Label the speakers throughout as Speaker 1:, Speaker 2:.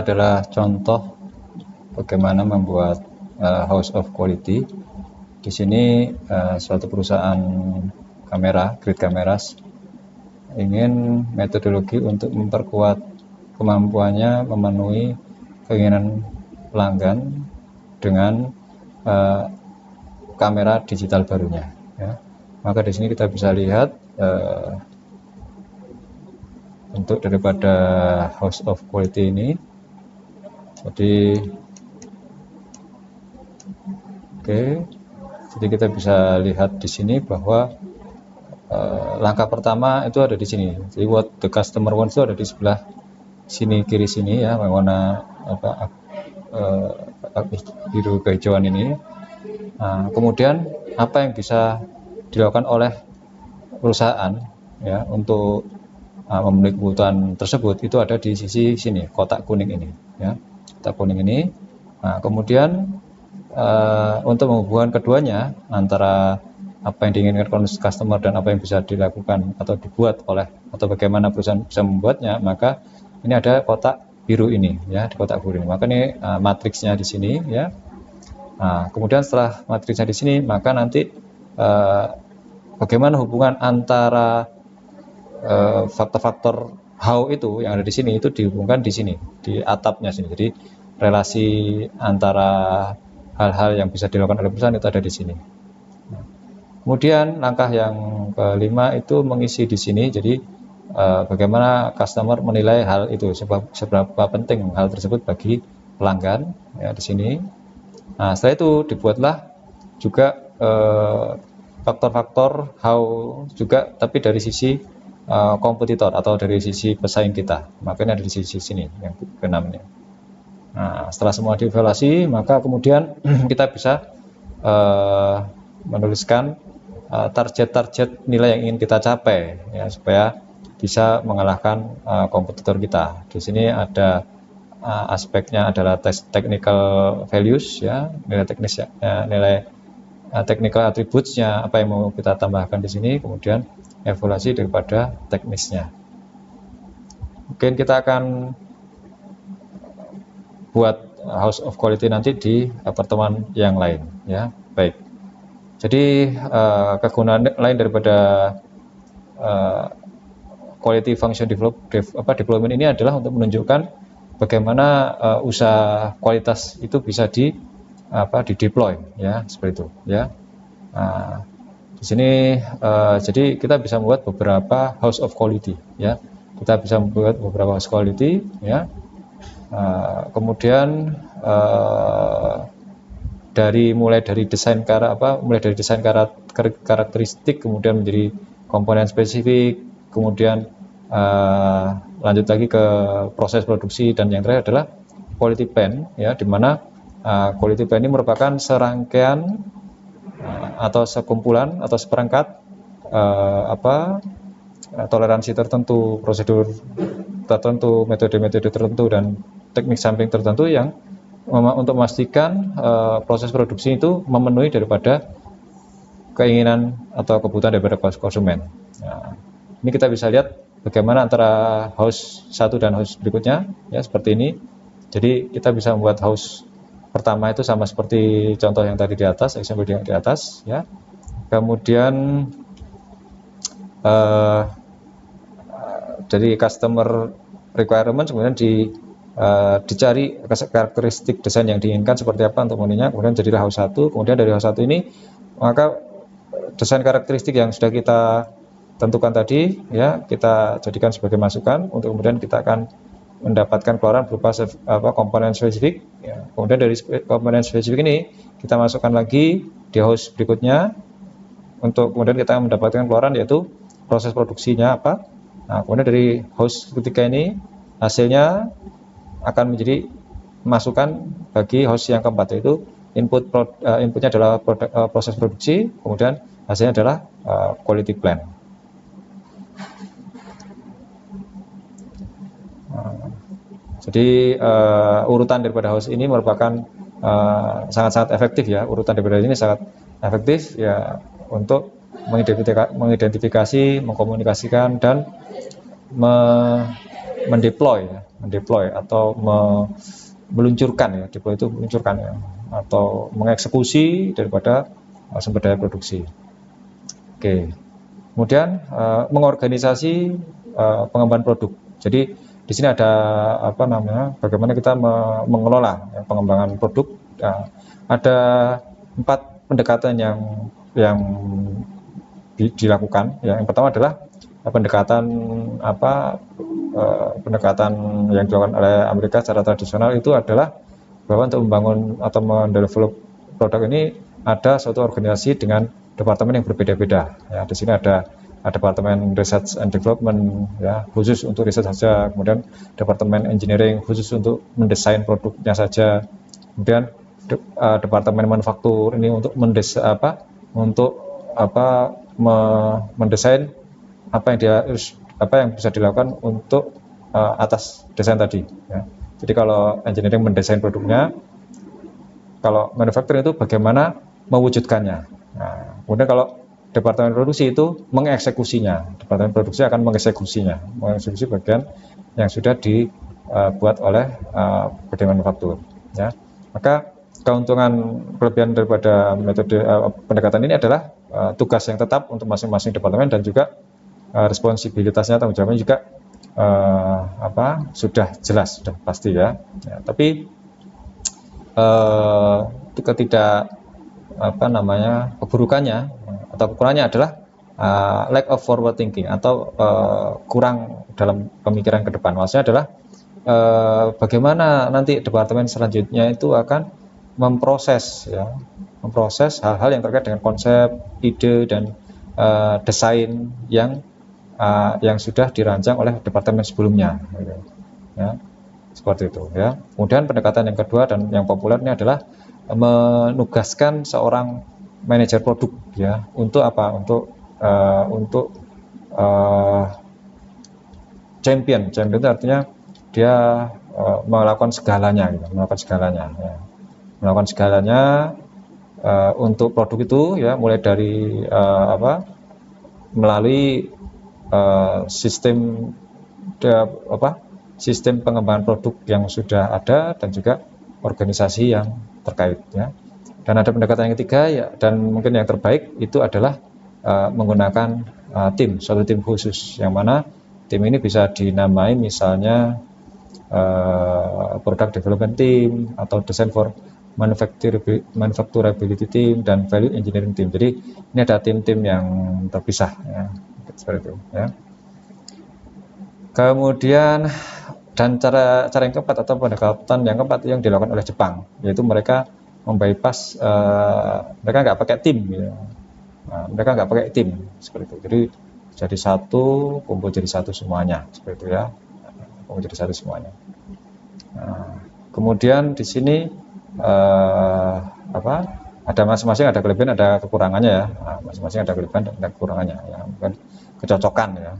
Speaker 1: adalah contoh bagaimana membuat house of quality. Di sini suatu perusahaan kamera, Grid Cameras, ingin metodologi untuk memperkuat kemampuannya memenuhi keinginan pelanggan dengan kamera digital barunya. Ya. Maka di sini kita bisa lihat bentuk daripada house of quality ini. Jadi kita bisa lihat di sini bahwa langkah pertama itu ada di sini. Jadi what the customer wants itu ada di sebelah sini, kiri sini ya, yang warna biru kehijauan ini. Nah, kemudian apa yang bisa dilakukan oleh perusahaan ya untuk memenuhi kebutuhan tersebut itu ada di sisi sini, kotak kuning ini ya, kotak kuning ini. Nah, kemudian untuk menghubungkan keduanya antara apa yang diinginkan customer dan apa yang bisa dilakukan atau dibuat oleh atau bagaimana perusahaan bisa membuatnya, maka ini ada kotak biru ini ya, di kotak biru ini. Maka ini matriksnya di sini ya. Nah, kemudian setelah matriksnya di sini, maka nanti bagaimana hubungan antara faktor-faktor how itu yang ada di sini itu dihubungkan di sini, di atapnya sini. Jadi relasi antara hal-hal yang bisa dilakukan oleh perusahaan itu ada di sini. Nah, kemudian langkah yang kelima itu mengisi di sini. Jadi bagaimana customer menilai hal itu, seberapa penting hal tersebut bagi pelanggan ya di sini. Nah, setelah itu dibuatlah juga faktor-faktor how juga, tapi dari sisi kompetitor atau dari sisi pesaing kita. Makanya ada di sisi sini yang keenamnya. Nah, setelah semua dievaluasi, maka kemudian kita bisa menuliskan target-target nilai yang ingin kita capai ya, supaya bisa mengalahkan kompetitor kita. Di sini ada aspeknya adalah technical values ya, nilai teknis ya, nilai technical attributes-nya apa yang mau kita tambahkan di sini, kemudian evaluasi daripada teknisnya. Mungkin kita akan buat house of quality nanti di pertemuan yang lain ya. Baik. Jadi kegunaan lain daripada quality function development ini adalah untuk menunjukkan bagaimana usaha kualitas itu bisa di deploy ya, seperti itu ya. Nah, di sini jadi kita bisa membuat beberapa house of quality ya. Kita bisa membuat beberapa house quality ya. Kemudian mulai dari desain karakteristik, kemudian menjadi komponen spesifik, kemudian lanjut lagi ke proses produksi, dan yang terakhir adalah quality plan ya, di mana quality plan ini merupakan serangkaian atau sekumpulan atau seperangkat toleransi tertentu, prosedur tertentu, metode-metode tertentu, dan teknik sampling tertentu yang untuk memastikan proses produksi itu memenuhi daripada keinginan atau kebutuhan daripada konsumen. Nah, ini kita bisa lihat bagaimana antara house satu dan house berikutnya ya, seperti ini. Jadi kita bisa membuat house pertama itu sama seperti contoh yang tadi di atas, example yang di atas ya. Kemudian dari customer requirement kemudian dicari karakteristik desain yang diinginkan seperti apa untuk memenuhinya, kemudian jadilah house 1. Kemudian dari house 1 ini maka desain karakteristik yang sudah kita tentukan tadi ya, kita jadikan sebagai masukan untuk kemudian kita akan mendapatkan keluaran berupa komponen spesifik ya. Kemudian dari komponen spesifik ini kita masukkan lagi di house berikutnya untuk kemudian kita mendapatkan keluaran yaitu proses produksinya apa. Nah, kemudian dari house ketiga ini hasilnya akan menjadi masukan bagi house yang keempat, yaitu inputnya adalah proses produksi, kemudian hasilnya adalah quality plan. Jadi urutan daripada house ini merupakan sangat-sangat efektif ya, urutan daripada ini sangat efektif ya untuk mengidentifikasi, mengkomunikasikan, dan mendeploy atau meluncurkan ya, deploy itu meluncurkan ya, atau mengeksekusi daripada sumber daya produksi. Oke. Kemudian mengorganisasi pengembangan produk. Jadi di sini ada bagaimana kita mengelola ya, pengembangan produk. Ada 4 pendekatan yang dilakukan. Ya, yang pertama adalah pendekatan yang dilakukan oleh Amerika secara tradisional itu adalah bahwa untuk membangun atau mendevelop produk ini ada suatu organisasi dengan departemen yang berbeda-beda. Ya, di sini ada departemen research and development ya, khusus untuk riset saja, kemudian departemen engineering khusus untuk mendesain produknya saja, kemudian departemen manufaktur ini untuk mendesain apa yang bisa dilakukan untuk atas desain tadi ya. Jadi kalau engineering mendesain produknya, kalau manufacturing itu bagaimana mewujudkannya. Nah, kemudian kalau departemen produksi itu mengeksekusinya. Departemen produksi akan mengeksekusi bagian yang sudah dibuat oleh bagian manufaktur ya. Maka keuntungan kelebihan daripada metode pendekatan ini adalah tugas yang tetap untuk masing-masing departemen dan juga responsibilitasnya, tanggung jawabnya juga sudah jelas, sudah pasti ya. Tapi keburukannya atau kekurangannya adalah lack of forward thinking atau kurang dalam pemikiran ke depan. Maksudnya adalah bagaimana nanti departemen selanjutnya itu akan memproses hal-hal yang terkait dengan konsep, ide dan desain yang sudah dirancang oleh departemen sebelumnya gitu. Ya, seperti itu ya. Kemudian pendekatan yang kedua dan yang populer ini adalah menugaskan seorang manajer produk ya untuk champion itu artinya dia melakukan segalanya gitu, melakukan segalanya untuk produk itu ya, mulai dari melalui sistem pengembangan produk yang sudah ada dan juga organisasi yang terkait ya. Dan ada pendekatan yang ketiga ya, dan mungkin yang terbaik itu adalah menggunakan suatu tim khusus, yang mana tim ini bisa dinamai misalnya product development team atau design for manufacturability team dan value engineering team. Jadi ini ada tim-tim yang terpisah ya, seperti itu ya. Kemudian dan cara yang keempat atau pendekatan yang keempat yang dilakukan oleh Jepang, yaitu mereka membypass, mereka nggak pakai tim ya. Mereka nggak pakai tim seperti itu. Jadi jadi satu, kumpul jadi satu semuanya seperti itu ya. Kumpul jadi satu semuanya. Kemudian di sini ada masing-masing ada kelebihan, ada kekurangannya ya. Masing-masing ada kelebihan dan ada kekurangannya ya. Bukan kecocokan ya.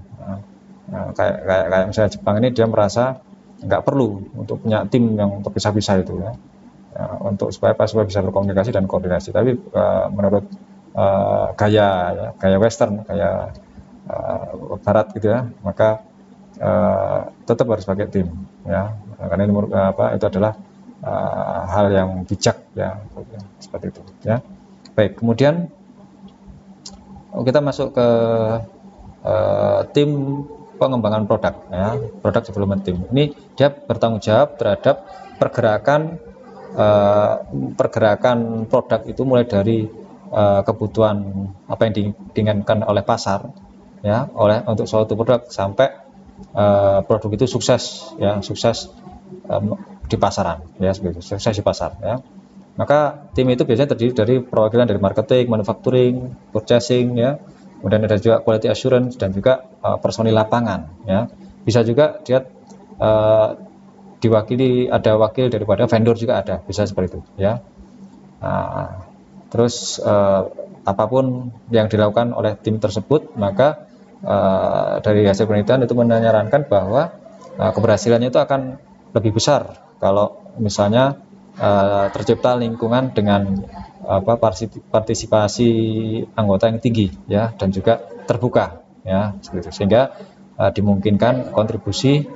Speaker 1: Kayak misalnya Jepang ini dia merasa nggak perlu untuk punya tim yang terpisah-pisah itu ya, untuk supaya bisa berkomunikasi dan koordinasi. Tapi menurut gaya Western, gaya Barat gitu ya, maka tetap harus pakai tim ya, karena ini itu adalah hal yang bijak ya, seperti itu ya. Baik, kemudian kita masuk ke tim pengembangan produk ya, product development team. Ini dia bertanggung jawab terhadap pergerakan produk itu, mulai dari kebutuhan apa yang diinginkan oleh pasar ya, untuk suatu produk sampai produk itu sukses di pasaran ya, sukses di pasar ya. Maka tim itu biasanya terdiri dari perwakilan dari marketing, manufacturing, purchasing ya, kemudian ada juga quality assurance dan juga personil lapangan ya. Bisa juga dia diwakili, ada wakil daripada vendor juga ada, bisa seperti itu ya. Terus apapun yang dilakukan oleh tim tersebut, maka dari hasil penelitian itu menyarankan bahwa keberhasilannya itu akan lebih besar kalau misalnya tercipta lingkungan dengan partisipasi anggota yang tinggi ya, dan juga terbuka ya, seperti itu. Sehingga dimungkinkan kontribusi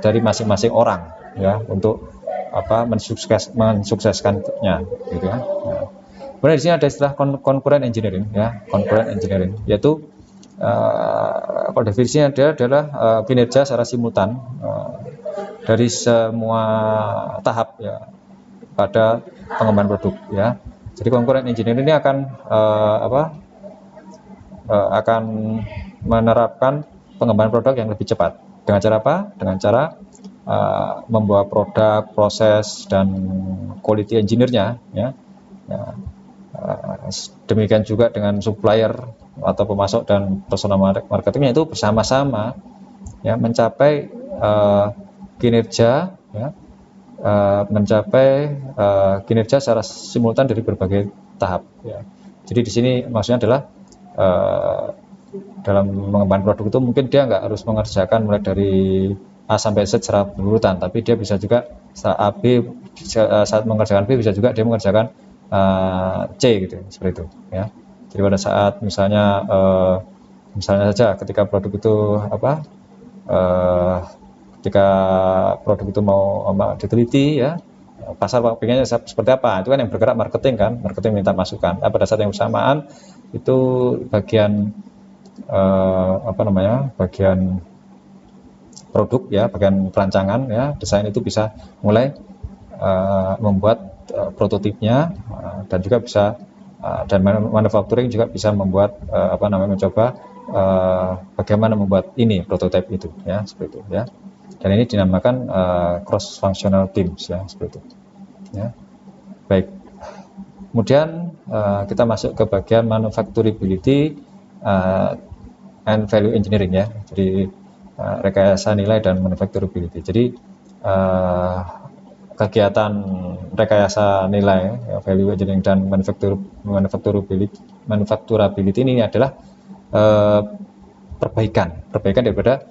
Speaker 1: dari masing-masing orang ya untuk mensukseskannya gitu ya. Nah, kemudian di sini ada istilah concurrent engineering ya, concurrent engineering, yaitu kalau definisinya adalah kinerja secara simultan dari semua tahap ya pada pengembangan produk ya. Jadi concurrent engineering ini akan menerapkan pengembangan produk yang lebih cepat. Dengan cara apa? Dengan cara membawa produk, proses, dan quality engineer-nya ya. Demikian juga dengan supplier atau pemasok dan personal marketingnya itu bersama-sama ya mencapai kinerja ya, kinerja secara simultan dari berbagai tahap ya. Jadi di sini maksudnya adalah dalam mengembangkan produk itu mungkin dia nggak harus mengerjakan mulai dari A sampai Z secara berurutan, tapi dia bisa juga saat mengerjakan B bisa juga dia mengerjakan C gitu, seperti itu ya. Jadi pada saat misalnya saja ketika produk itu ketika produk itu mau diteliti ya, pasar pengennya seperti apa, itu kan yang bergerak marketing minta masukan. Pada saat yang bersamaan itu bagian bagian produk ya, bagian perancangan ya, desain itu bisa mulai membuat prototipnya dan juga bisa dan manufacturing juga bisa membuat mencoba bagaimana membuat ini prototipe itu ya, seperti itu ya. Dan ini dinamakan cross functional teams ya, seperti itu ya. Baik, kemudian kita masuk ke bagian manufacturability and value engineering ya. Jadi rekayasa nilai dan manufacturability. Jadi kegiatan rekayasa nilai ya, value engineering dan manufacturability ini adalah perbaikan daripada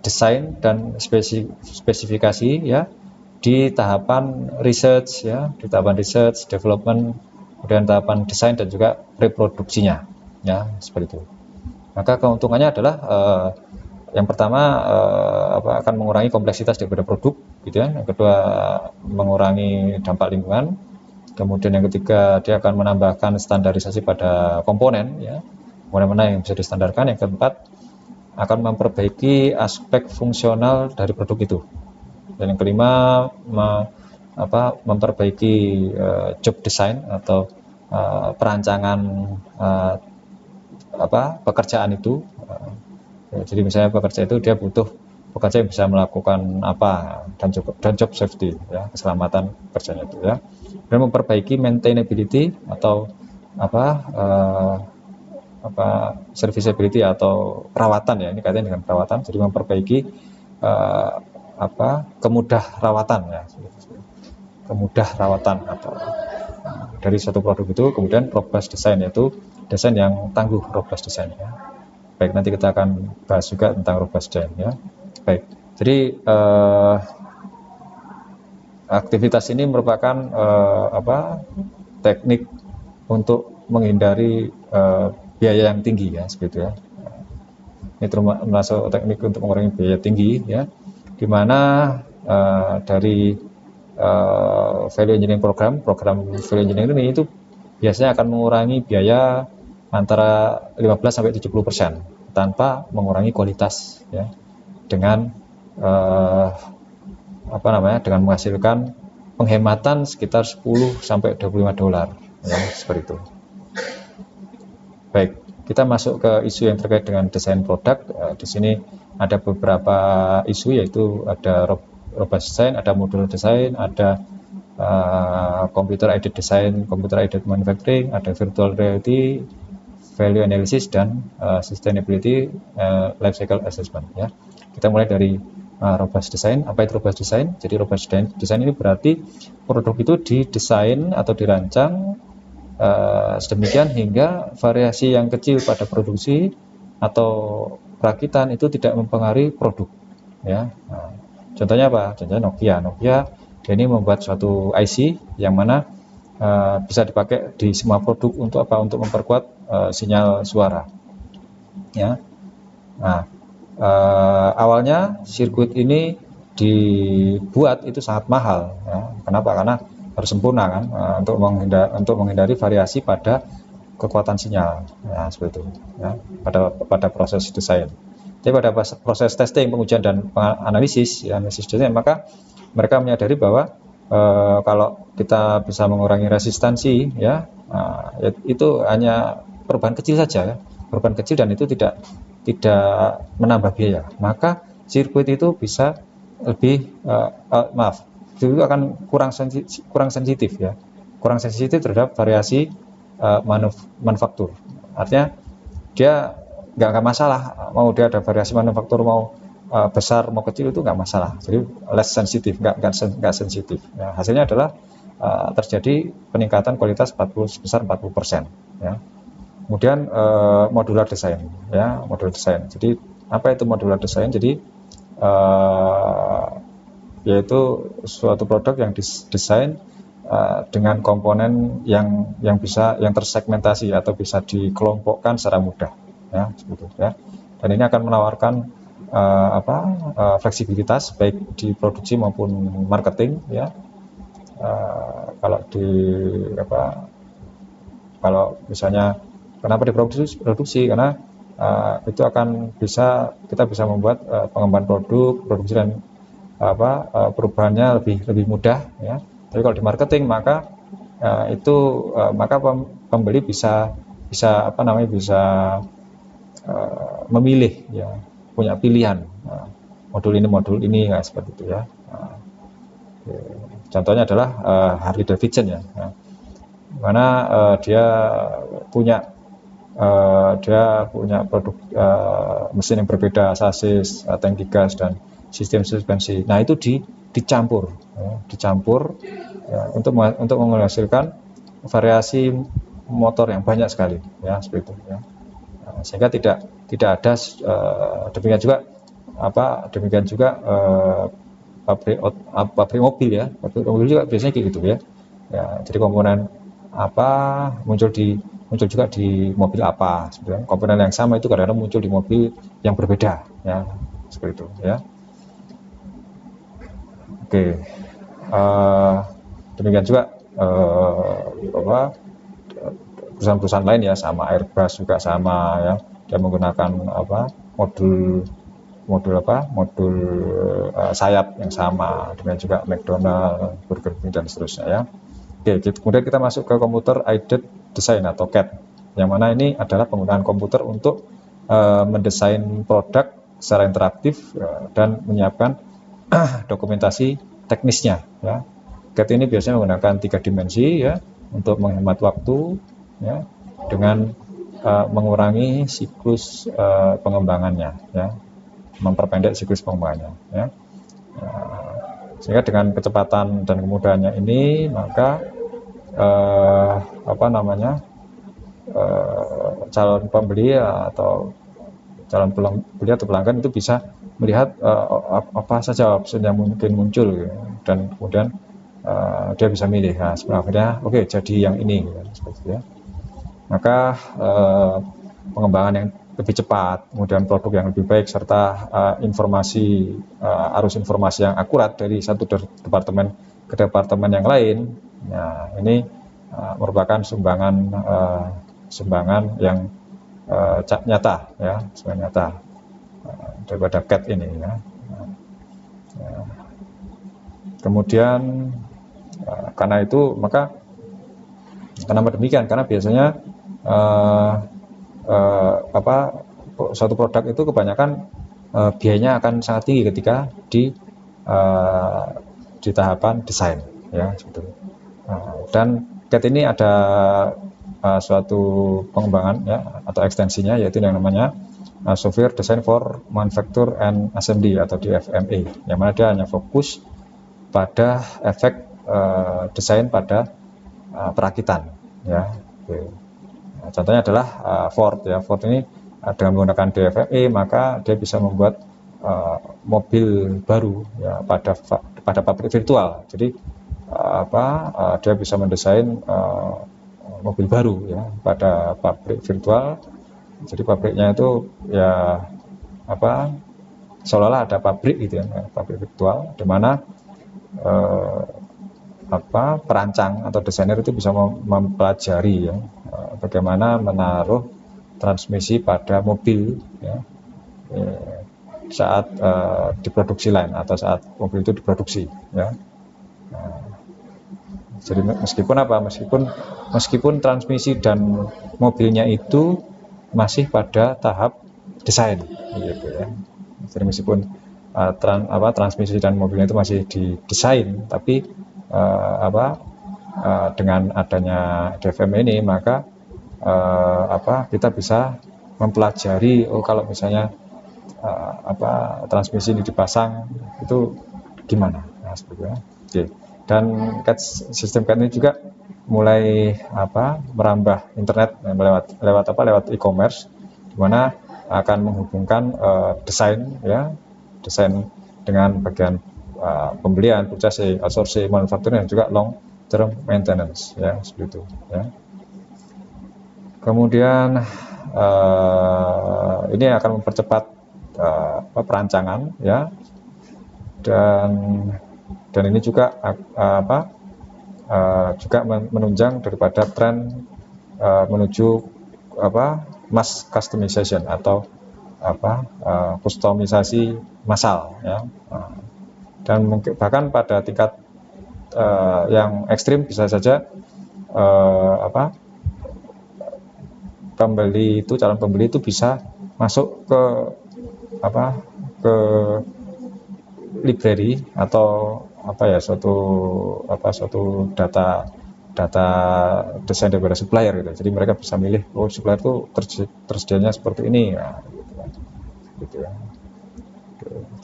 Speaker 1: desain dan spesifikasi ya di tahapan research ya, di tahapan research, development, kemudian tahapan desain dan juga reproduksinya ya, seperti itu. Maka keuntungannya adalah yang pertama akan mengurangi kompleksitas daripada produk gitu ya. Yang kedua mengurangi dampak lingkungan. Kemudian yang ketiga dia akan menambahkan standarisasi pada komponen ya, mana yang bisa distandarkan. Yang keempat akan memperbaiki aspek fungsional dari produk itu. Dan yang kelima memperbaiki job design atau perancangan pekerjaan itu. Jadi misalnya pekerja itu dia butuh pekerja yang bisa melakukan apa, dan job safety ya, keselamatan kerjanya itu ya. Dan memperbaiki maintainability atau serviceability atau perawatan ya, ini kaitannya dengan perawatan. Jadi memperbaiki kemudah rawatan atau dari suatu produk itu. Kemudian robust design, yaitu desain yang tangguh, robust design ya. Baik, nanti kita akan bahas juga tentang robust design ya. Baik, jadi aktivitas ini merupakan teknik untuk menghindari biaya yang tinggi ya, seperti ya. Ini termasuk teknik untuk mengurangi biaya tinggi ya, di mana dari value engineering program value engineering ini itu biasanya akan mengurangi biaya antara 15-70% tanpa mengurangi kualitas ya, dengan dengan menghasilkan penghematan sekitar 10-25 dolar ya, seperti itu. Baik, kita masuk ke isu yang terkait dengan desain produk. Di sini ada beberapa isu, yaitu ada robust design, ada modular design, ada computer aided design, computer aided manufacturing, ada virtual reality, value analysis, dan sustainability life cycle assessment ya. Kita mulai dari robust design. Apa itu robust design? Jadi robust design ini berarti produk itu didesain atau dirancang sedemikian hingga variasi yang kecil pada produksi atau perakitan itu tidak mempengaruhi produk ya. Contohnya apa? Contohnya Nokia ini membuat suatu IC yang mana bisa dipakai di semua produk untuk apa? Untuk memperkuat sinyal suara ya. Nah, awalnya sirkuit ini dibuat itu sangat mahal ya. Kenapa? Karena harus sempurna kan, untuk menghindari variasi pada kekuatan sinyal ya, seperti itu ya, pada proses desain. Jadi pada proses testing, pengujian dan analisis ya, analisis desain, maka mereka menyadari bahwa kalau kita bisa mengurangi resistansi ya, itu hanya perubahan kecil saja ya, perubahan kecil, dan itu tidak menambah biaya, maka sirkuit itu bisa lebih itu akan kurang sensitif ya, kurang sensitif terhadap variasi manufaktur. Artinya dia nggak masalah mau dia ada variasi manufaktur, mau besar mau kecil, itu nggak masalah. Jadi less sensitif, nggak sensitif ya. Hasilnya adalah terjadi peningkatan kualitas sebesar 40% ya. Kemudian modular design ya, modular design. Jadi apa itu modular design? Jadi yaitu suatu produk yang didesain dengan komponen yang tersegmentasi atau bisa dikelompokkan secara mudah ya, seperti itu ya. Dan ini akan menawarkan fleksibilitas baik di produksi maupun marketing ya. Kalau misalnya kenapa diproduksi, karena itu akan kita bisa membuat pengembangan produksi dan perubahannya lebih mudah ya. Tapi kalau di marketing, maka pembeli bisa memilih ya, punya pilihan modul ini ya, seperti itu ya. Contohnya adalah Harley Davidson ya, mana dia punya produk mesin yang berbeda, sasis, tangki gas, dan sistem suspensi. Nah itu dicampur ya, untuk menghasilkan variasi motor yang banyak sekali ya, seperti itu ya. Sehingga tidak ada demikian juga pabrik mobil ya, pabrik mobil juga biasanya kayak gitu ya. Jadi komponen muncul juga di mobil sebenarnya komponen yang sama itu kadang-kadang muncul di mobil yang berbeda ya, seperti itu ya. Oke, demikian juga perusahaan-perusahaan lain ya, sama Airbus juga sama ya, dia menggunakan modul sayap yang sama, demikian juga McDonald, Burger King, dan seterusnya ya. Oke, kemudian kita masuk ke computer aided design atau CAD, yang mana ini adalah penggunaan komputer untuk mendesain produk secara interaktif dan menyiapkan dokumentasi teknisnya ya. CAD ini biasanya menggunakan 3 dimensi ya, untuk menghemat waktu ya, dengan mengurangi siklus pengembangannya ya, memperpendek siklus pengembangannya ya. Sehingga dengan kecepatan dan kemudahannya ini, maka calon pembeli atau calon pelanggan itu bisa melihat apa saja opsi yang mungkin muncul gitu. Dan kemudian dia bisa milih, nah sebenarnya oke, jadi yang ini gitu, seperti itu ya. Maka pengembangan yang lebih cepat, kemudian produk yang lebih baik, serta arus informasi yang akurat dari satu departemen ke departemen yang lain. Nah, ini merupakan sumbangan yang nyata ya, sumbangan nyata daripada CAD ini ya. Kemudian karena demikian, karena biasanya suatu produk itu kebanyakan biayanya akan sangat tinggi ketika di tahapan desain ya, gitu. Dan CAD ini ada suatu pengembangan ya, atau ekstensinya, yaitu yang namanya Software Design for Manufacture and Assembly atau DFMA, yang mana dia hanya fokus pada efek desain pada perakitan ya. Contohnya adalah Ford ya. Ford ini dengan menggunakan DFMA, maka dia bisa membuat mobil baru ya, pada pabrik virtual. Jadi dia bisa mendesain mobil baru ya pada pabrik virtual. Jadi pabriknya itu ya seolah-olah ada pabrik gitu ya, pabrik virtual di mana perancang atau desainer itu bisa mempelajari ya, bagaimana menaruh transmisi pada mobil ya, saat diproduksi line atau saat mobil itu diproduksi ya. Jadi meskipun transmisi dan mobilnya itu masih pada tahap desain gitu ya. Jadi meskipun transmisi dan mobilnya itu masih didesain, tapi dengan adanya DFM ini maka kita bisa mempelajari kalau misalnya transmisi ini dipasang itu gimana, nah, seperti itu. Oke. Dan sistem CAD ini juga mulai merambah internet lewat e-commerce, di mana akan menghubungkan desain dengan bagian pembelian, purchasing, outsourcing, manufacturing, dan juga long term maintenance ya, seperti itu ya. Kemudian ini akan mempercepat perancangan ya, dan ini juga juga menunjang daripada tren menuju mass customization atau kustomisasi massal ya. Dan mungkin bahkan pada tingkat yang ekstrim bisa saja calon pembeli itu bisa masuk ke library atau suatu data desain daripada supplier gitu. Jadi mereka bisa milih supplier itu tersedianya seperti ini ya, gitu ya.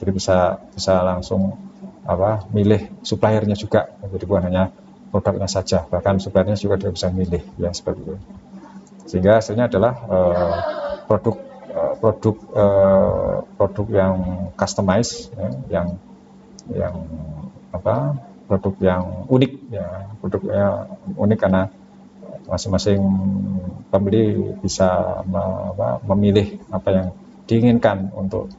Speaker 1: Jadi bisa langsung milih suppliernya juga. Jadi bukan hanya produknya saja, bahkan suppliernya juga dia bisa milih ya, seperti itu. Sehingga hasilnya adalah produk yang customized ya, produk yang unik ya, produknya unik karena masing-masing pembeli bisa memilih apa yang diinginkan untuk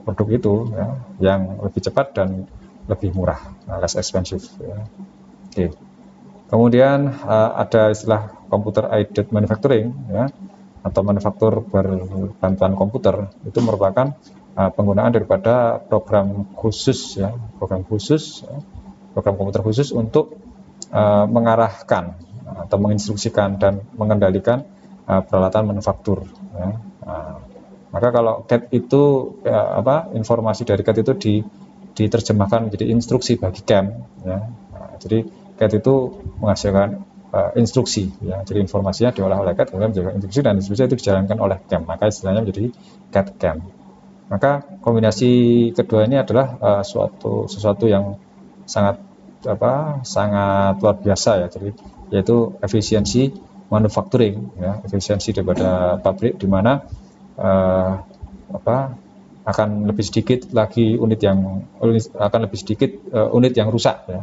Speaker 1: produk itu ya, yang lebih cepat dan lebih murah, less expensive ya. Oke. Kemudian ada istilah computer aided manufacturing ya, atau manufaktur berbantuan komputer. Itu merupakan penggunaan daripada program komputer khusus untuk mengarahkan atau menginstruksikan dan mengendalikan peralatan manufaktur ya. Maka kalau CAD itu informasi dari CAD itu diterjemahkan menjadi instruksi bagi CAM ya. Jadi CAD itu menghasilkan instruksi ya. Jadi informasinya diolah oleh CAD kemudian menjadi instruksi, dan instruksi itu dijalankan oleh CAM, maka istilahnya menjadi CAD CAM. Maka kombinasi kedua ini adalah sesuatu yang sangat luar biasa ya. Jadi yaitu efisiensi manufacturing ya, efisiensi daripada pabrik, di mana akan lebih sedikit unit yang rusak ya.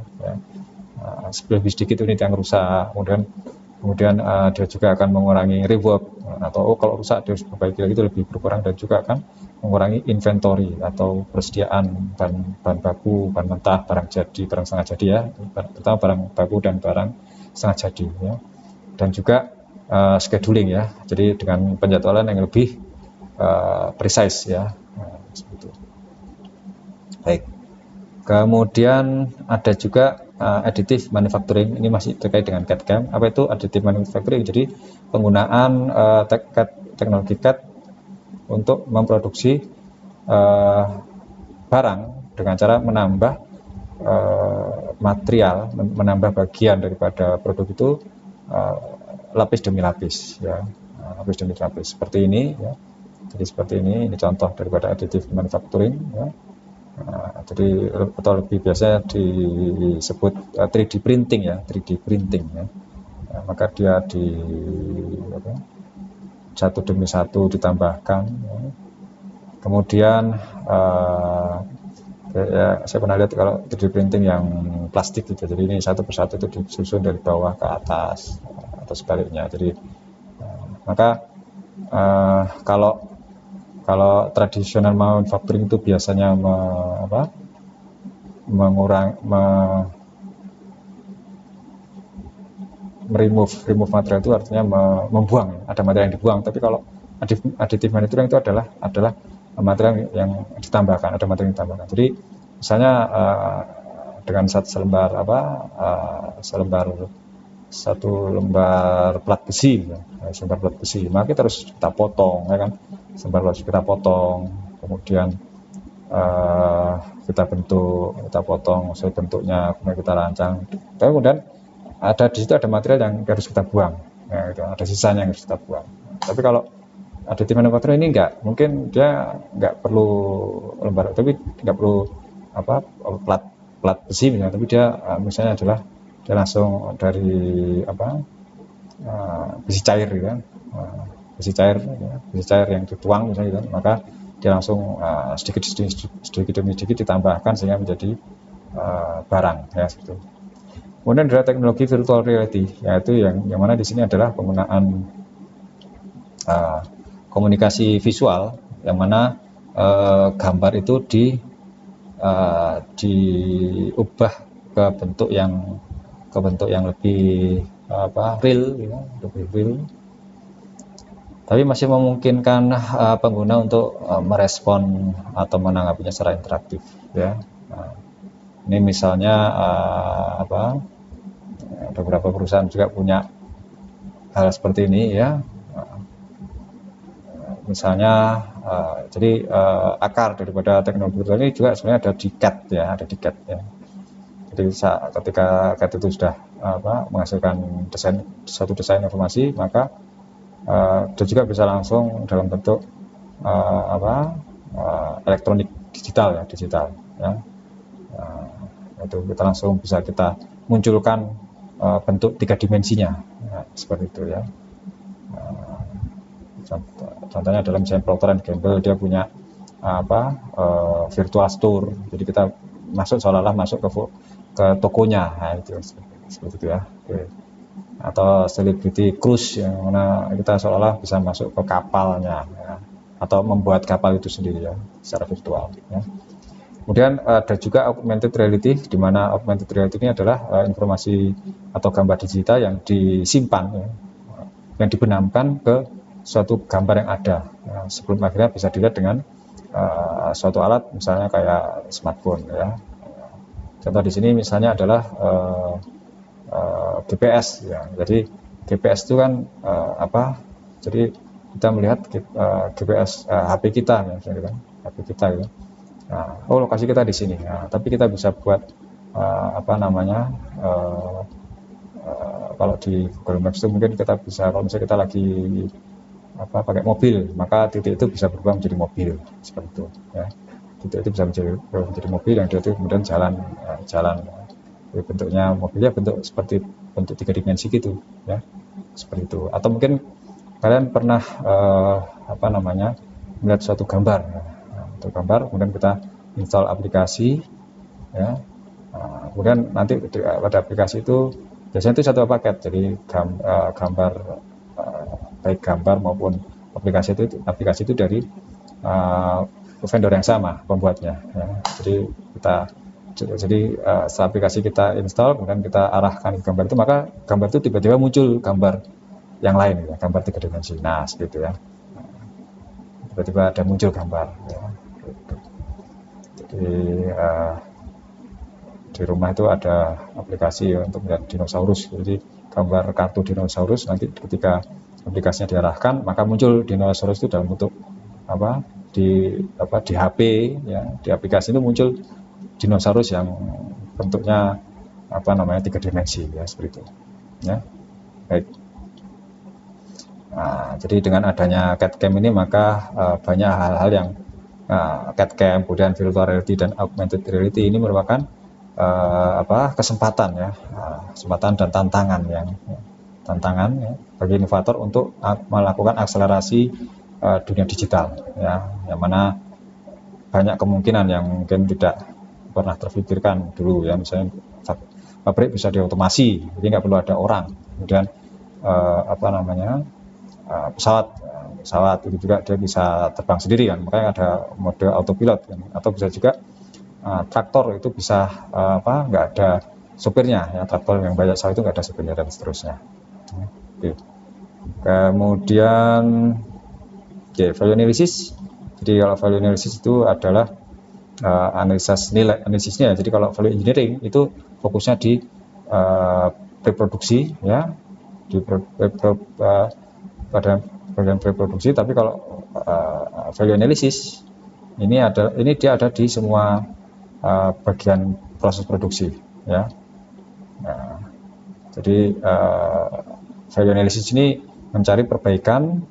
Speaker 1: Lebih sedikit unit yang rusak, kemudian dia juga akan mengurangi rework, atau kalau rusak dia harus perbaiki lagi, itu lebih berkurang, dan juga akan mengurangi inventory atau persediaan bahan baku, bahan mentah, barang setengah jadi ya, terutama barang baku dan barang setengah jadi ya. Dan juga scheduling ya, jadi dengan penjadwalan yang lebih precise ya, seperti itu. Baik. Kemudian ada juga additive manufacturing, ini masih terkait dengan CAD/CAM. Apa itu additive manufacturing? Jadi penggunaan teknologi CAD untuk memproduksi barang dengan cara menambah material, menambah bagian daripada produk itu lapis demi lapis ya, lapis demi lapis, seperti ini ya. Jadi seperti ini contoh daripada additive manufacturing ya. Jadi atau lebih biasa disebut 3D printing ya, 3D printing ya. Maka dia satu demi satu ditambahkan ya. Kemudian ya, saya pernah lihat kalau 3D printing yang plastik gitu, jadi ini satu persatu itu disusun dari bawah ke atas atau sebaliknya. Jadi maka kalau Kalau tradisional manufacturing itu biasanya remove material itu artinya membuang, ada material yang dibuang. Tapi kalau additive manufacturing itu adalah material yang ditambahkan, ada material yang ditambahkan. Jadi misalnya dengan satu lembar plat besi, maka kita harus kita potong, ya kan? Selembar plat kita potong, kemudian kita potong sesuai bentuknya, kemudian kita rancang. Tapi kemudian di situ ada material yang harus kita buang, ya, gitu. Ada sisanya yang harus kita buang. Tapi kalau additive manufacturing ini mungkin dia nggak perlu lembar, tapi nggak perlu plat besi misalnya, tapi dia misalnya adalah dia langsung dari besi cair, gitu kan. Besi cair yang dituang misalnya, gitu. Maka dia langsung sedikit demi sedikit ditambahkan sehingga menjadi barang, ya, seperti itu. Kemudian ada teknologi virtual reality, yaitu yang mana di sini adalah penggunaan komunikasi visual, yang mana gambar itu diubah ke bentuk yang lebih real, ya, lebih real. Tapi masih memungkinkan pengguna untuk merespon atau menanggapinya secara interaktif, ya. Ini misalnya beberapa perusahaan juga punya hal seperti ini, ya. Misalnya jadi akar daripada teknologi virtual ini juga sebenarnya ada di CAD, ya, ya. Jadi ketika CAD itu sudah menghasilkan satu desain informasi, maka dia juga bisa langsung dalam bentuk elektronik digital, ya. Itu kita langsung bisa kita munculkan bentuk 3 dimensinya, ya, seperti itu, ya. Contohnya dalam misalnya Procter & Gamble, dia punya virtual store, jadi kita seolah-olah masuk ke tokonya, nah, itu seperti itu, ya. Oke. Atau Celebrity Cruise, yang mana kita seolah-olah bisa masuk ke kapalnya, ya, atau membuat kapal itu sendiri, ya, secara virtual, ya. Kemudian ada juga augmented reality, di mana augmented reality ini adalah informasi atau gambar digital yang disimpan, ya, yang dibenamkan ke suatu gambar yang ada, ya, sebelum akhirnya bisa dilihat dengan suatu alat, misalnya kayak smartphone, ya. Contoh di sini misalnya adalah GPS, ya. Jadi GPS itu kan jadi kita melihat GPS HP kita, misalnya, kan, HP kita, gitu. Nah, lokasi kita di sini. Nah, tapi kita bisa buat kalau di Google Maps itu mungkin kita bisa, kalau misalnya kita lagi pakai mobil, maka titik itu bisa berubah menjadi mobil, seperti itu, ya. Titik itu bisa menjadi mobil yang dia itu kemudian jalan. Jadi bentuknya mobilnya seperti bentuk 3 dimensi gitu, ya, seperti itu. Atau mungkin kalian pernah melihat suatu gambar, kemudian kita install aplikasi, ya. Kemudian nanti pada aplikasi itu biasanya itu satu paket, jadi gambar baik gambar maupun aplikasi itu dari vendor yang sama pembuatnya, ya. Jadi setelah aplikasi kita install, kemudian kita arahkan gambar itu, maka gambar itu tiba-tiba muncul gambar yang lain, ya, gambar 3 dimensi. Nah, seperti itu, ya. Tiba-tiba ada muncul gambar, ya. Jadi di rumah itu ada aplikasi untuk melihat dinosaurus, jadi gambar kartu dinosaurus, nanti ketika aplikasinya diarahkan, maka muncul dinosaurus itu dalam bentuk di HP, ya. Di aplikasi itu muncul dinosaurus yang bentuknya 3 dimensi, ya, seperti itu, ya. Baik. Nah, jadi dengan adanya CAD/CAM ini, maka banyak hal-hal yang CAD/CAM, kemudian virtual reality dan augmented reality ini merupakan kesempatan, ya, kesempatan dan tantangan, ya, bagi inovator untuk melakukan akselerasi dunia digital, ya, yang mana banyak kemungkinan yang mungkin tidak pernah terpikirkan dulu, ya. Misalnya pabrik bisa diotomasi, jadi nggak perlu ada orang. Kemudian pesawat pesawat itu juga dia bisa terbang sendiri kan, makanya ada mode autopilot kan. Atau bisa juga traktor itu bisa nggak ada sopirnya ya, traktor yang banyak sawah itu nggak ada sopirnya dan seterusnya. Oke. Kemudian value analysis. Jadi kalau value analysis itu adalah analisisnya. Jadi kalau value engineering itu fokusnya di preproduksi ya, pada bagian preproduksi. Tapi kalau value analysis ini dia ada di semua bagian proses produksi ya. Nah, jadi value analysis ini mencari perbaikan,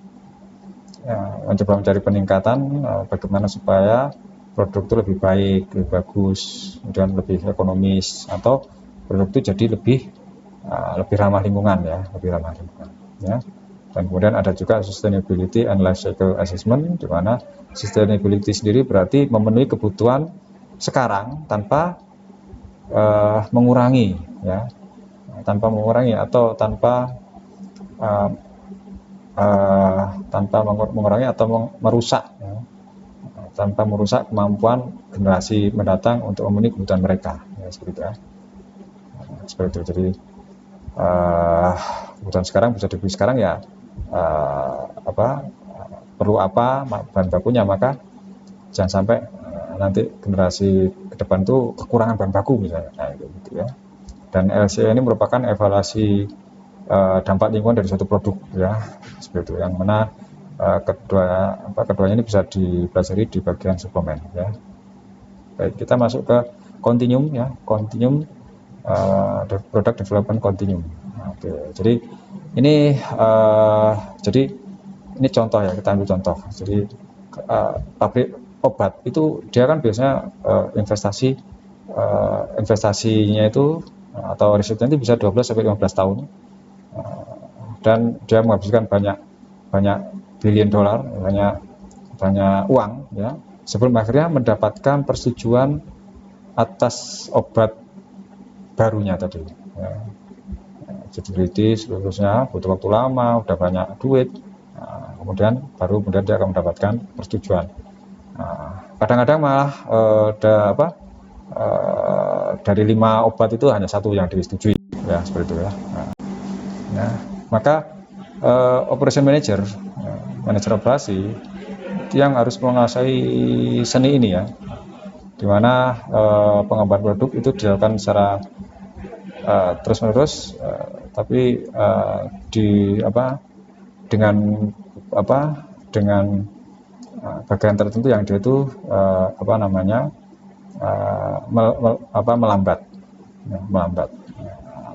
Speaker 1: mencoba mencari peningkatan bagaimana supaya produk itu lebih baik, lebih bagus, kemudian lebih ekonomis, atau produk itu jadi lebih ramah lingkungan ya, lebih ramah lingkungan ya. Dan kemudian ada juga sustainability and life cycle assessment, di mana sustainability sendiri berarti memenuhi kebutuhan sekarang tanpa mengurangi ya, atau tanpa mengurangi atau merusak ya, tanpa merusak kemampuan generasi mendatang untuk memenuhi kebutuhan mereka ya, seperti itu ya. Seperti itu. Jadi kebutuhan sekarang bisa dibeli sekarang ya, perlu apa bahan bakunya, maka jangan sampai nanti generasi ke depan tuh kekurangan bahan baku misalnya, nah, gitu ya. Dan LCA ini merupakan evaluasi dampak lingkungan dari suatu produk ya, seperti itu, yang mana keduanya ini bisa dipelajari di bagian suplemen ya. Baik, kita masuk ke continuum ya, product development continuum. Oke, jadi ini contoh ya, kita ambil contoh. Jadi pabrik obat itu dia kan biasanya investasinya itu atau risetnya itu bisa 12 sampai 15 tahun, dan dia menghabiskan banyak billion dollar, banyak uang ya, sebelum akhirnya mendapatkan persetujuan atas obat barunya tadi ya. Feasibility seluruhnya butuh waktu lama, udah banyak duit, kemudian dia akan mendapatkan persetujuan. Kadang-kadang malah dari 5 obat itu hanya 1 yang disetujui ya, seperti itu ya. Nah, maka operation manager operasi yang harus menguasai seni ini ya, dimana pengembangan produk itu dilakukan secara terus-menerus, tapi dengan bagian tertentu yang dia itu melambat.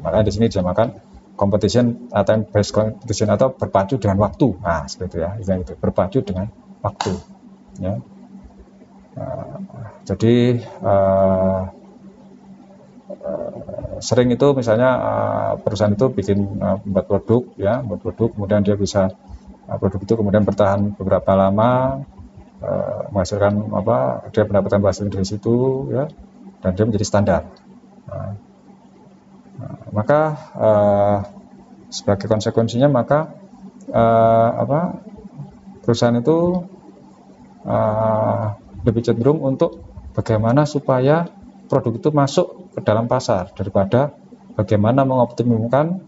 Speaker 1: Makanya di sini dinamakan competition time based competition atau berpacu dengan waktu. Nah, seperti itu ya, itu berpacu dengan waktu ya. Jadi sering itu misalnya perusahaan itu membuat produk, kemudian dia bisa produk itu kemudian bertahan beberapa lama, menghasilkan dia mendapatkan hasil dari situ ya, dan dia menjadi standar. Maka sebagai konsekuensinya maka perusahaan itu lebih cenderung untuk bagaimana supaya produk itu masuk ke dalam pasar daripada bagaimana mengoptimalkan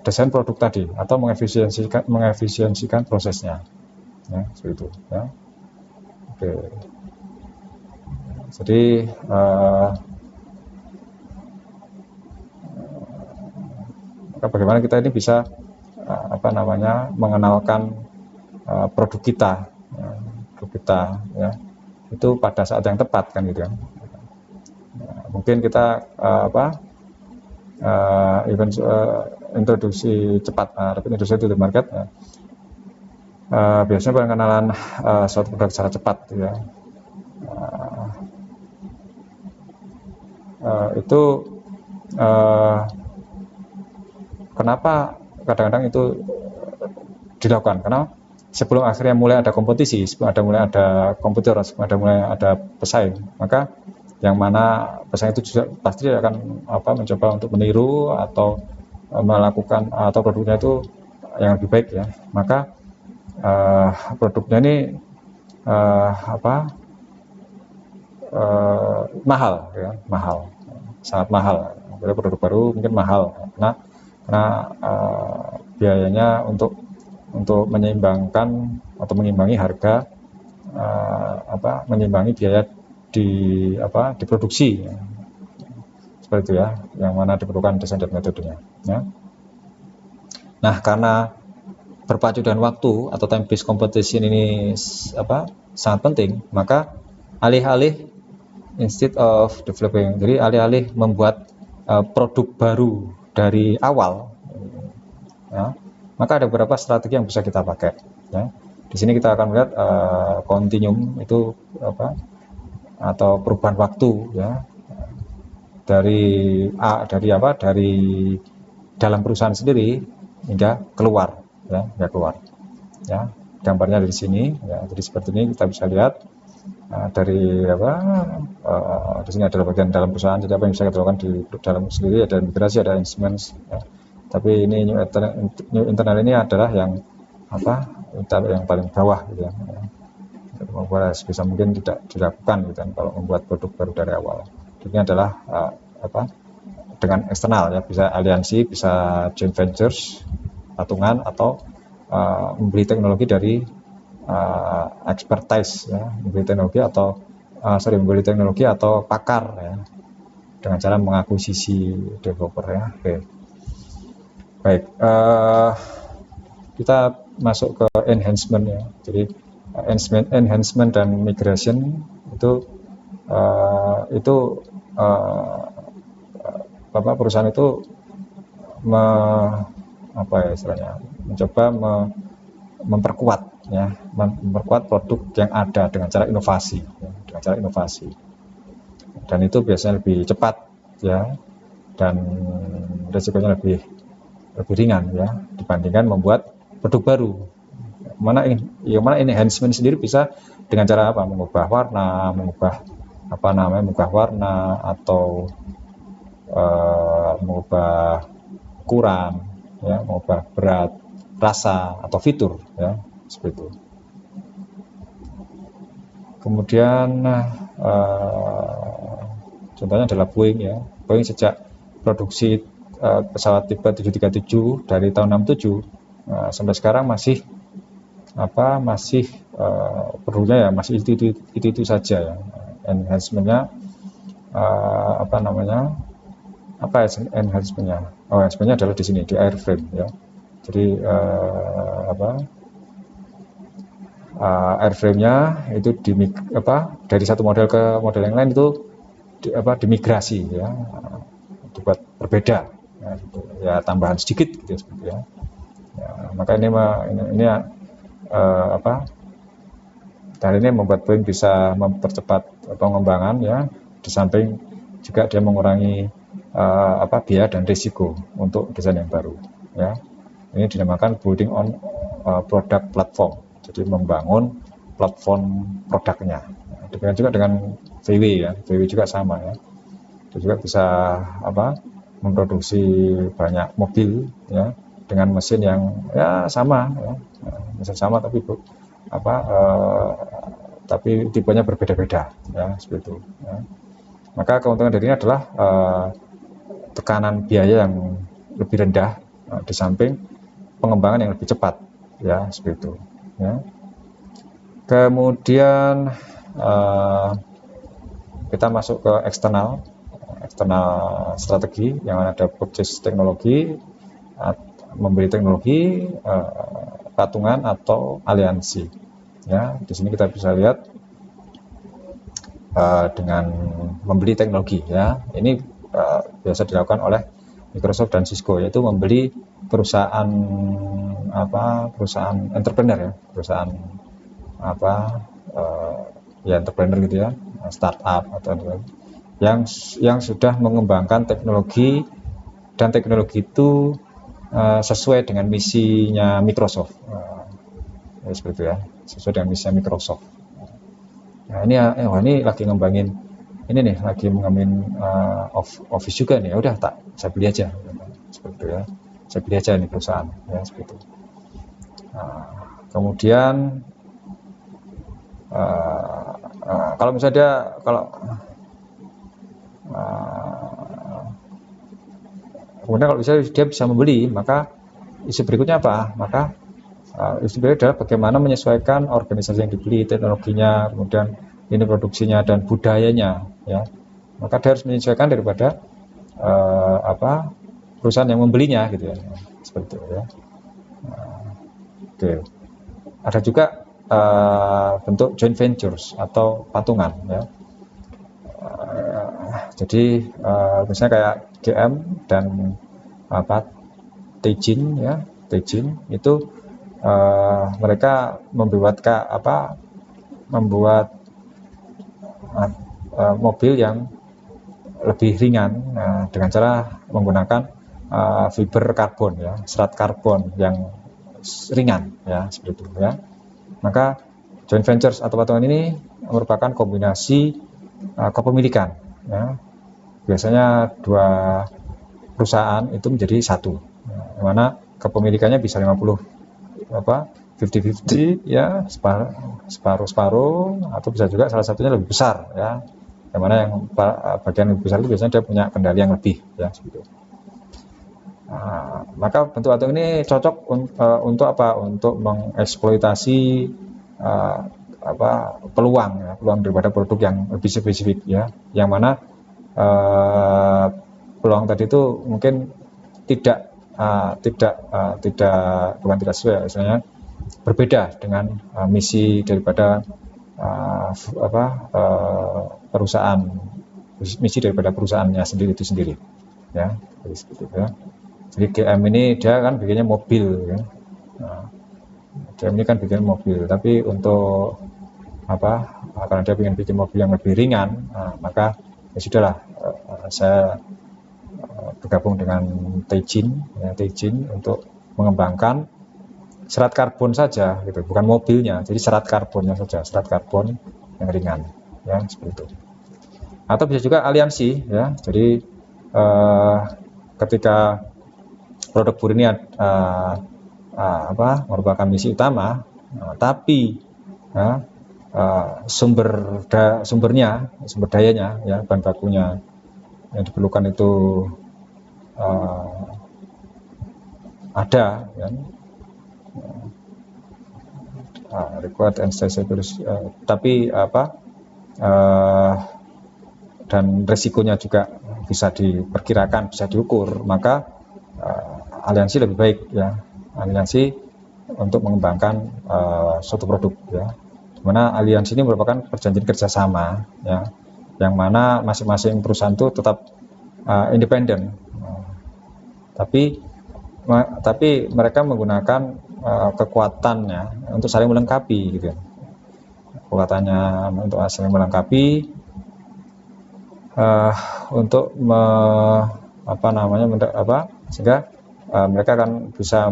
Speaker 1: desain produk tadi atau mengefisiensikan prosesnya ya, seperti itu ya. Oke. Jadi bagaimana kita ini bisa mengenalkan produk kita ya, itu pada saat yang tepat kan gitu ya. Mungkin kita introduksi cepat, rapid introduction to the market ya. Biasanya pengenalan suatu produk secara cepat ya. Itu kenapa kadang-kadang itu dilakukan, karena sebelum akhirnya mulai ada kompetisi, sebelum mulai ada komputer, sebelum mulai ada pesaing, maka yang mana pesaing itu juga pasti akan mencoba untuk meniru atau melakukan atau produknya itu yang lebih baik ya. Maka produknya ini apa mahal ya, mahal, sangat mahal. Jadi produk baru mungkin mahal karena biayanya untuk menyeimbangkan atau mengimbangi harga, menyimbangi biaya diproduksi ya. Seperti itu ya, yang mana diperlukan desain dan metodenya ya. Nah, karena berpacu dengan waktu atau time based competition ini sangat penting, maka alih-alih instead of developing, jadi alih-alih membuat produk baru dari awal ya, maka ada beberapa strategi yang bisa kita pakai ya. Di sini kita akan melihat continuum itu atau perubahan waktu ya, dari dalam perusahaan sendiri hingga keluar ya. Gambarnya dari sini ya, jadi seperti ini kita bisa lihat dari di sini adalah bagian dalam perusahaan. Jadi apa yang bisa kita lakukan di dalam sendiri, ada migrasi, ada instruments ya. Tapi ini new internal ini adalah yang yang paling bawah gitu ya. Bisa mungkin tidak dilakukan gitu kan, kalau membuat produk baru dari awal. Ini adalah dengan eksternal ya, bisa aliansi, bisa joint ventures, patungan, atau membeli teknologi dari expertise ya, membeli teknologi atau pakar ya, dengan cara mengakuisisi developer ya. Oke. Baik, kita masuk ke enhancement ya. Jadi enhancement dan migration itu perusahaan itu mencoba memperkuat produk yang ada dengan cara inovasi dan itu biasanya lebih cepat ya, dan resikonya lebih ringan ya, dibandingkan membuat produk baru. Mana enhancement sendiri bisa dengan cara mengubah warna, mengubah warna, atau mengubah ukuran ya, mengubah berat, rasa, atau fitur ya, seperti itu. Kemudian contohnya adalah Boeing ya. Boeing sejak produksi pesawat tipe 737 dari tahun 67 sampai sekarang masih perlunya ya masih itu saja ya. Enhancementnya enhancementnya adalah di sini, di airframe ya. Jadi airframe-nya itu dari satu model ke model yang lain itu dimigrasi ya, dibuat berbeda ya, gitu. Ya tambahan sedikit gitu seperti ya. Maka ini dan ini membuat Boeing bisa mempercepat pengembangan ya, di samping juga dia mengurangi biaya dan risiko untuk desain yang baru ya. Ini dinamakan building on product platform, jadi membangun platform produknya. Demikian juga dengan VW ya, VW juga sama ya, dia juga bisa memproduksi banyak mobil ya, dengan mesin yang ya sama ya, mesin sama tapi tipenya berbeda-beda ya, seperti itu ya. Maka keuntungan dari ini adalah tekanan biaya yang lebih rendah di samping pengembangan yang lebih cepat ya, seperti itu ya. Kemudian kita masuk ke eksternal strategi, yang ada purchase teknologi, membeli teknologi, patungan, atau aliansi ya. Di sini kita bisa lihat dengan membeli teknologi ya, ini biasa dilakukan oleh Microsoft dan Cisco, yaitu membeli perusahaan entrepreneur ya, perusahaan entrepreneur gitu ya, startup atau yang sudah mengembangkan teknologi, dan teknologi itu sesuai dengan misinya Microsoft seperti itu ya, sesuai dengan misinya Microsoft. Nah ini lagi ngembangin ini nih, lagi mengamin Office juga nih, ya udah saya beli aja seperti itu ya, saya beli aja ini perusahaan ya, seperti itu. Kemudian kalau misalnya dia kemudian kalau dia bisa membeli, maka isu berikutnya apa? Maka isu berikutnya adalah bagaimana menyesuaikan organisasi yang dibeli, teknologinya, kemudian ini produksinya dan budayanya, ya. Maka dia harus menyesuaikan daripada perusahaan yang membelinya, gitu ya, seperti itu, ya. Oke. Ada juga bentuk joint ventures atau patungan, ya. Jadi misalnya kayak GM dan Teijin, ya, Teijin itu mereka membuat mobil yang lebih ringan dengan cara menggunakan fiber karbon, ya, serat karbon yang ringan, ya, seperti itu, ya. Maka joint ventures atau patungan ini merupakan kombinasi kepemilikan, ya. Biasanya dua perusahaan itu menjadi satu, yang mana kepemilikannya bisa 50-50, ya, separuh atau bisa juga salah satunya lebih besar, ya, yang mana yang bagian lebih besar itu biasanya dia punya kendali yang lebih, ya, seperti itu. Maka bentuk patungan ini cocok untuk apa? Untuk mengeksploitasi peluang, ya, peluang daripada produk yang lebih spesifik, ya, yang mana peluang tadi itu mungkin bukan tidak sesuai, misalnya berbeda dengan misi daripada perusahaan, misi daripada perusahaannya sendiri itu sendiri, ya, seperti itu, ya. Jadi GM ini dia kan bikinnya mobil, ya. GM ini kan bikin mobil, tapi untuk karena dia ingin bikin mobil yang lebih ringan, maka ya sudahlah, saya bergabung dengan Teijin, ya, Teijin untuk mengembangkan serat karbon saja, gitu, bukan mobilnya, jadi serat karbonnya saja, serat karbon yang ringan, ya, seperti itu. Atau bisa juga aliansi, ya, jadi ketika produk BUR ini merupakan misi utama, tapi sumber dayanya, ya, bahan bakunya yang diperlukan itu ada, kan, required and tapi dan resikonya juga bisa diperkirakan, bisa diukur, maka aliansi lebih baik, ya, aliansi untuk mengembangkan suatu produk, ya, dimana aliansi ini merupakan perjanjian kerjasama, ya, yang mana masing-masing perusahaan itu tetap independen, tapi mereka menggunakan kekuatannya untuk saling melengkapi, gitu, kekuatannya untuk saling melengkapi, untuk sehingga mereka akan bisa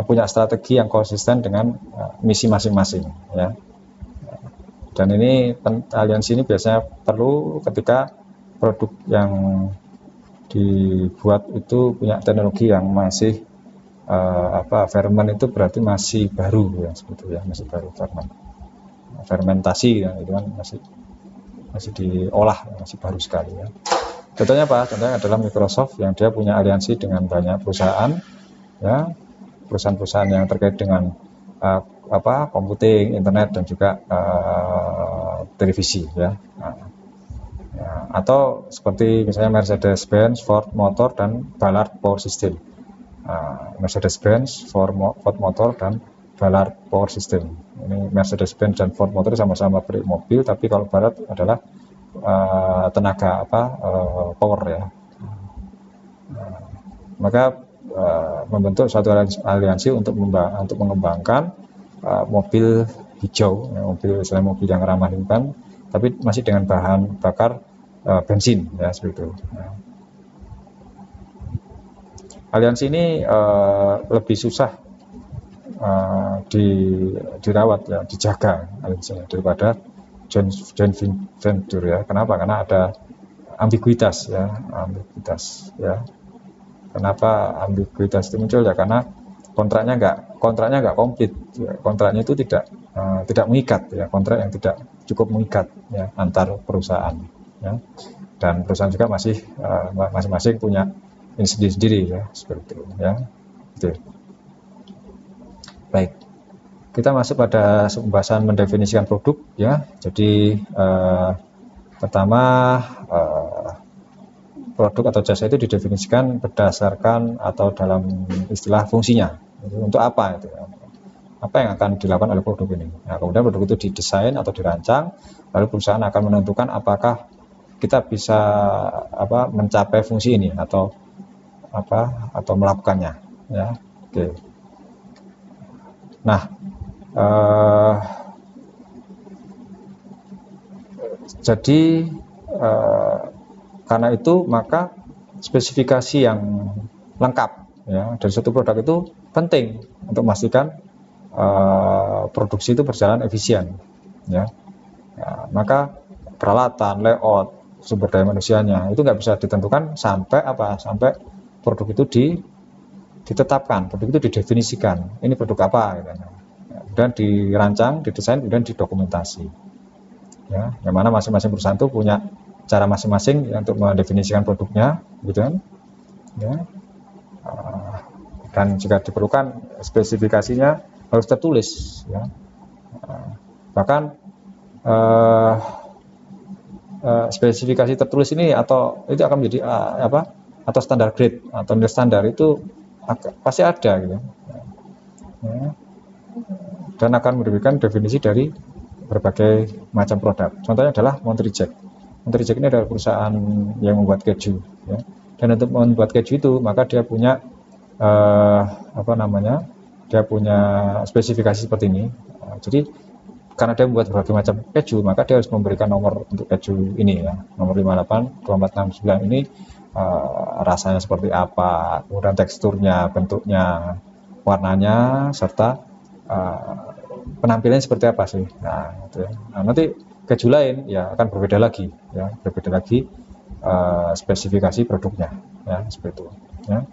Speaker 1: punya strategi yang konsisten dengan misi masing-masing, ya. Dan ini aliansi ini biasanya perlu ketika produk yang dibuat itu punya teknologi yang masih ferment, itu berarti masih baru, ya, sebetulnya masih baru, fermentasi, ya, itu kan masih diolah, masih baru sekali, ya. Contohnya apa? Contohnya adalah Microsoft yang dia punya aliansi dengan banyak perusahaan, ya, perusahaan-perusahaan yang terkait dengan computing, internet, dan juga televisi, ya. Atau seperti misalnya Mercedes-Benz, Ford Motor, dan Ballard Power System. Mercedes-Benz, Ford Motor, dan Ballard Power System. Ini Mercedes-Benz dan Ford Motor sama-sama beri mobil, tapi kalau Ballard adalah tenaga power, ya. Maka membentuk suatu aliansi untuk mengembangkan mobil hijau, ya, mobil yang ramah lingkungan, tapi masih dengan bahan bakar bensin, ya, seperti itu. Aliansi ini lebih susah dirawat, ya, dijaga aliansinya daripada joint venture, ya. Kenapa? Karena ada ambiguitas, ya, ya. Kenapa ambiguitas itu muncul? Ya karena kontraknya nggak komplit, kontraknya itu tidak mengikat ya, kontrak yang tidak cukup mengikat ya antar perusahaan ya, dan perusahaan juga masing-masing punya ini sendiri-sendiri ya, seperti itu ya. Oke. Baik, kita masuk pada pembahasan mendefinisikan produk ya. Jadi pertama, produk atau jasa itu didefinisikan berdasarkan atau dalam istilah fungsinya. Untuk apa itu ya? Apa yang akan dilakukan oleh produk ini. Nah, kemudian produk itu didesain atau dirancang, lalu perusahaan akan menentukan apakah kita bisa mencapai fungsi ini atau melakukannya ya. Oke. Nah, jadi karena itu maka spesifikasi yang lengkap ya dari suatu produk itu penting untuk memastikan produksi itu berjalan efisien ya. Maka peralatan, layout, sumber daya manusianya itu nggak bisa ditentukan sampai produk itu ditetapkan, produk itu didefinisikan, ini produk apa gitu. Dan dirancang, didesain, kemudian didokumentasi ya, yang mana masing-masing perusahaan itu punya cara masing-masing ya, untuk mendefinisikan produknya gitu kan ya. Dan juga diperlukan spesifikasinya harus tertulis ya. Bahkan spesifikasi tertulis ini atau itu akan menjadi atau standar grade atau nilai standar itu pasti ada gitu ya. Dan akan memberikan definisi dari berbagai macam produk. Contohnya adalah Monterey-Jack. Monterey-Jack ini adalah perusahaan yang membuat keju ya. Dan untuk membuat keju itu maka dia punya dia punya spesifikasi seperti ini. Jadi karena dia membuat berbagai macam keju, maka dia harus memberikan nomor untuk keju ini ya, nomor 58, 24, 69 ini rasanya seperti apa, kemudian teksturnya, bentuknya, warnanya, serta penampilannya seperti apa sih. Nah, gitu ya. Nah, nanti keju lain ya akan berbeda lagi ya, spesifikasi produknya ya, seperti itu ya.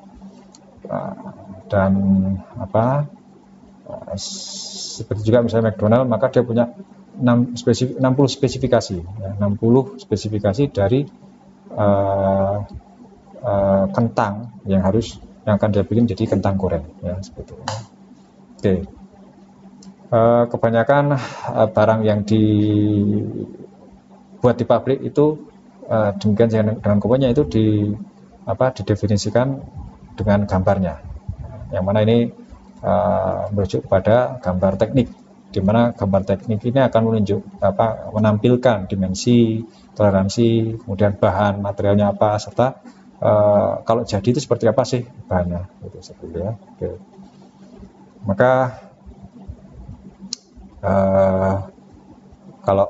Speaker 1: Dan seperti juga misalnya McDonald, maka dia punya 60 spesifikasi ya, 60 spesifikasi dari kentang yang akan dia bikin jadi kentang goreng ya, seperti itu. Oke. Kebanyakan barang yang dibuat di pabrik itu demikian dengan komponennya itu didefinisikan dengan gambarnya, yang mana ini merujuk kepada gambar teknik, di mana gambar teknik ini akan menampilkan dimensi, toleransi, kemudian bahan materialnya apa, serta kalau jadi itu seperti apa sih bahannya, gitu seperti ya. Oke. Maka kalau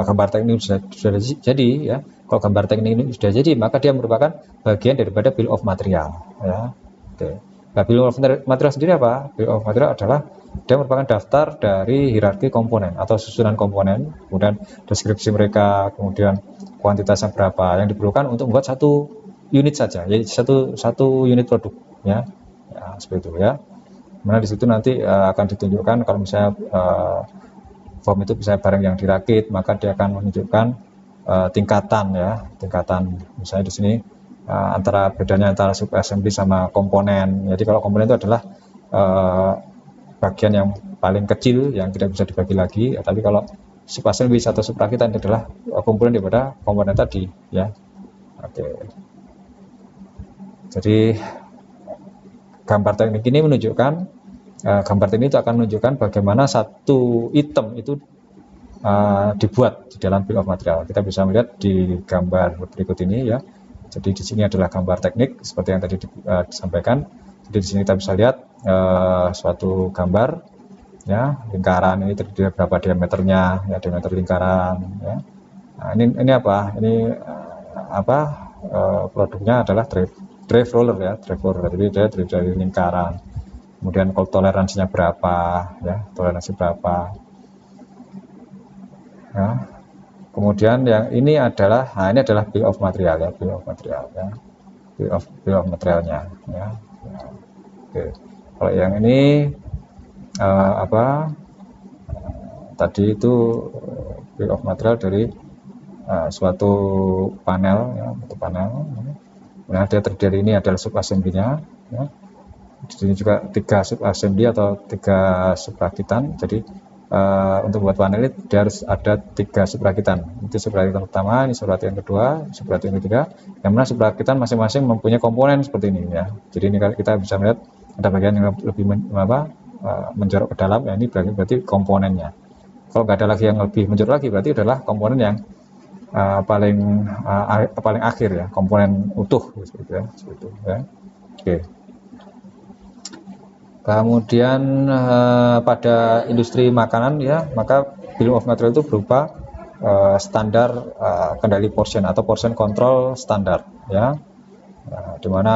Speaker 1: gambar teknik sudah jadi ya, kalau gambar teknik ini sudah jadi maka dia merupakan bagian daripada bill of material ya. Oke. Nah, bill of material sendiri apa? Bill of material adalah dia merupakan daftar dari hierarki komponen atau susunan komponen, kemudian deskripsi mereka, kemudian kuantitasnya berapa yang diperlukan untuk membuat satu unit saja, jadi satu unit produk ya, seperti itu ya. Mana di situ nanti akan ditunjukkan kalau misalnya form itu bisa barang yang dirakit, maka dia akan menunjukkan tingkatan misalnya di sini bedanya antara sub assembly sama komponen. Jadi kalau komponen itu adalah bagian yang paling kecil yang tidak bisa dibagi lagi, tapi kalau sub assembly atau sub rakitan itu adalah komponen daripada komponen tadi ya. Oke. Jadi gambar teknik ini menunjukkan gambar teknik itu akan menunjukkan bagaimana satu item itu dibuat di dalam bill of material. Kita bisa melihat di gambar berikut ini ya. Jadi di sini adalah gambar teknik seperti yang tadi disampaikan. Jadi di sini kita bisa lihat suatu gambar ya, lingkaran ini terdiri berapa diameternya ya, diameter lingkaran ya. Nah, ini apa? Ini produknya adalah drive roller ya, jadi dia terdiri dari lingkaran. Kemudian kalau toleransinya berapa ya, toleransi berapa ya. Kemudian yang ini adalah bill of material ya, bill of materialnya ya. Oke. Kalau yang ini apa tadi itu bill of material dari suatu panel ya, satu panel. Nah, dia terdiri ini adalah sub assembly-nya ya. Di sini juga 3 sub assembly atau 3 subrakitan. Jadi untuk buat panel ini dia harus ada 3 subrakitan. Itu subrakitan pertama, ini subrakitan kedua, subrakitan ketiga. Yang mana subrakitan masing-masing mempunyai komponen seperti ini ya. Jadi ini kita bisa melihat ada bagian yang lebih menjorok ke dalam, ya ini berarti komponennya. Kalau nggak ada lagi yang lebih menjorok lagi, berarti adalah komponen yang paling akhir ya, komponen utuh seperti ya, seperti itu ya. Oke. Kemudian pada industri makanan ya, maka bill of material itu berupa standar kendali portion atau portion control standar ya. Dimana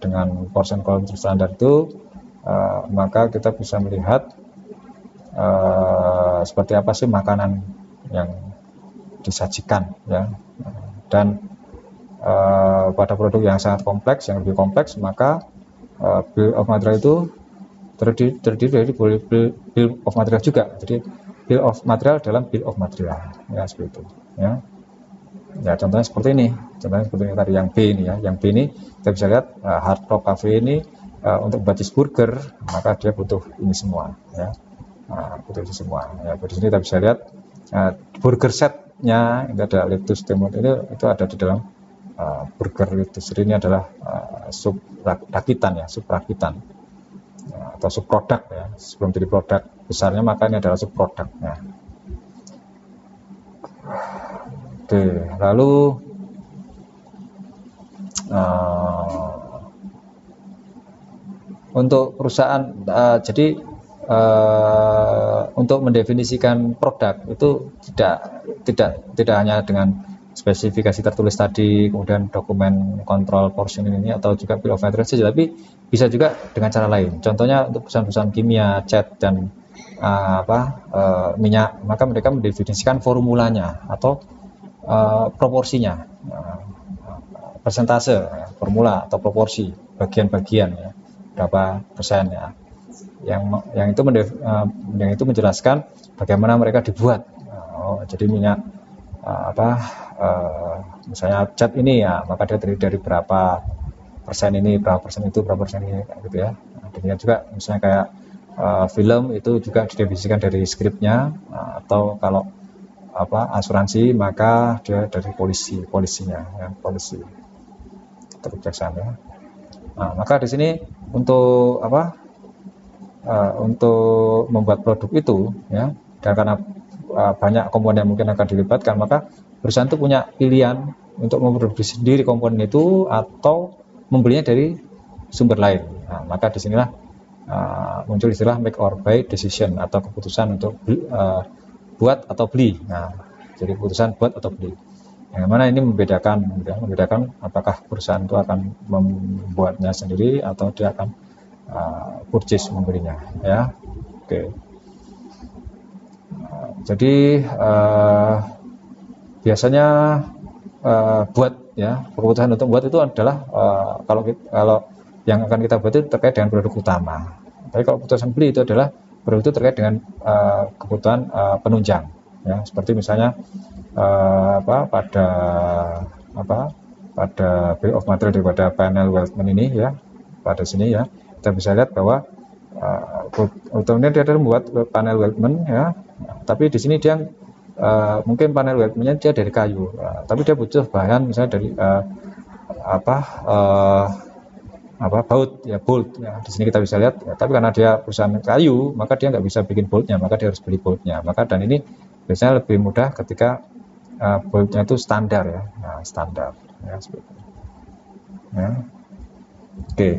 Speaker 1: dengan portion control standar itu maka kita bisa melihat seperti apa sih makanan yang disajikan ya. Dan pada produk yang sangat kompleks, yang lebih kompleks, maka bill of material itu terdiri dari bill of material juga. Jadi bill of material dalam bill of material ya, seperti itu ya. Ya contohnya seperti ini, tadi yang B ini ya. Yang B ini kita bisa lihat Hard Rock Cafe ini untuk buat cheeseburger maka dia butuh ini semua ya. Butuh ini semua ya. Di sini kita bisa lihat burger setnya itu ada lettuce, tomato, itu ada di dalam burger lettuce. Ini adalah sub rakitan ya, sub rakitan atau subproduk ya. Sebelum jadi produk besarnya maka ini adalah subproduk ya. Oke, lalu untuk perusahaan jadi untuk mendefinisikan produk itu tidak hanya dengan spesifikasi tertulis tadi, kemudian dokumen kontrol portion ini atau juga bill of material saja, tapi bisa juga dengan cara lain. Contohnya untuk perusahaan-perusahaan kimia, cat dan minyak, maka mereka mendefinisikan formulanya atau proporsinya, persentase, formula atau proporsi bagian-bagian ya, berapa persen ya. Yang itu menjelaskan bagaimana mereka dibuat. Jadi minyak misalnya cat ini ya, maka dia terdiri dari berapa persen ini, berapa persen itu, berapa persen ini gitu ya. Demikian juga misalnya kayak film itu juga didefinisikan dari skripnya, atau kalau asuransi maka dia dari polisinya ya, polisi kejaksaan ya. Nah, maka di sini untuk untuk membuat produk itu ya, dan karena banyak komponen yang mungkin akan dilibatkan, maka perusahaan itu punya pilihan untuk memproduksi sendiri komponen itu atau membelinya dari sumber lain. Nah, maka disinilah muncul istilah make or buy decision atau keputusan untuk buat atau beli. Nah, jadi keputusan buat atau beli. Yang mana ini membedakan apakah perusahaan itu akan membuatnya sendiri atau dia akan purchase, membelinya ya. Oke. Jadi biasanya buat ya, keputusan untuk buat itu adalah kalau yang akan kita buat itu terkait dengan produk utama. Tapi kalau keputusan beli itu adalah produk itu terkait dengan kebutuhan penunjang ya, seperti misalnya pada bill of material daripada panel weldment ini ya, pada sini ya kita bisa lihat bahwa utamanya dia adalah membuat panel weldment ya, tapi di sini dia mungkin panel weldmentnya dia dari kayu, tapi dia butuh bahan misalnya dari baut ya, bolt ya. Di sini kita bisa lihat ya, tapi karena dia perusahaan kayu maka dia nggak bisa bikin boltnya, maka dia harus beli boltnya. Maka dan ini biasanya lebih mudah ketika boltnya itu standar ya, standar ya, seperti itu ya. Oke.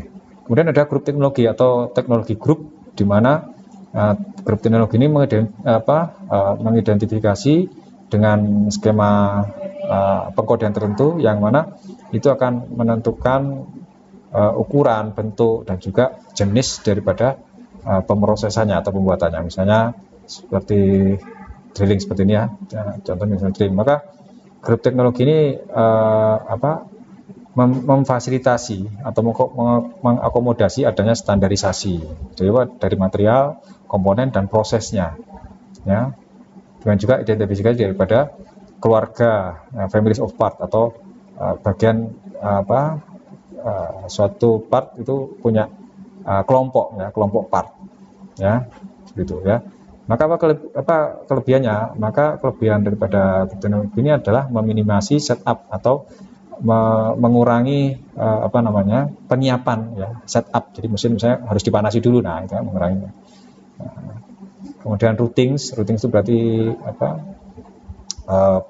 Speaker 1: Kemudian ada grup teknologi atau teknologi grup, di mana grup teknologi ini mengidentifikasi dengan skema pengkodean tertentu yang mana itu akan menentukan ukuran, bentuk, dan juga jenis daripada pemrosesannya atau pembuatannya. Misalnya seperti drilling seperti ini ya, contohnya misalnya drilling. Maka grup teknologi ini memfasilitasi atau mengakomodasi adanya standarisasi dari material, komponen dan prosesnya, ya. Dengan juga identifikasi daripada keluarga, families of part atau bagian suatu part itu punya kelompok, ya, kelompok part, ya, gitu ya. Maka apa kelebihannya? Maka kelebihan daripada teknologi ini adalah meminimasi setup atau mengurangi penyiapan, ya, setup. Jadi mesin misalnya harus dipanasi dulu, nah itu mengurangi. Kemudian routing itu berarti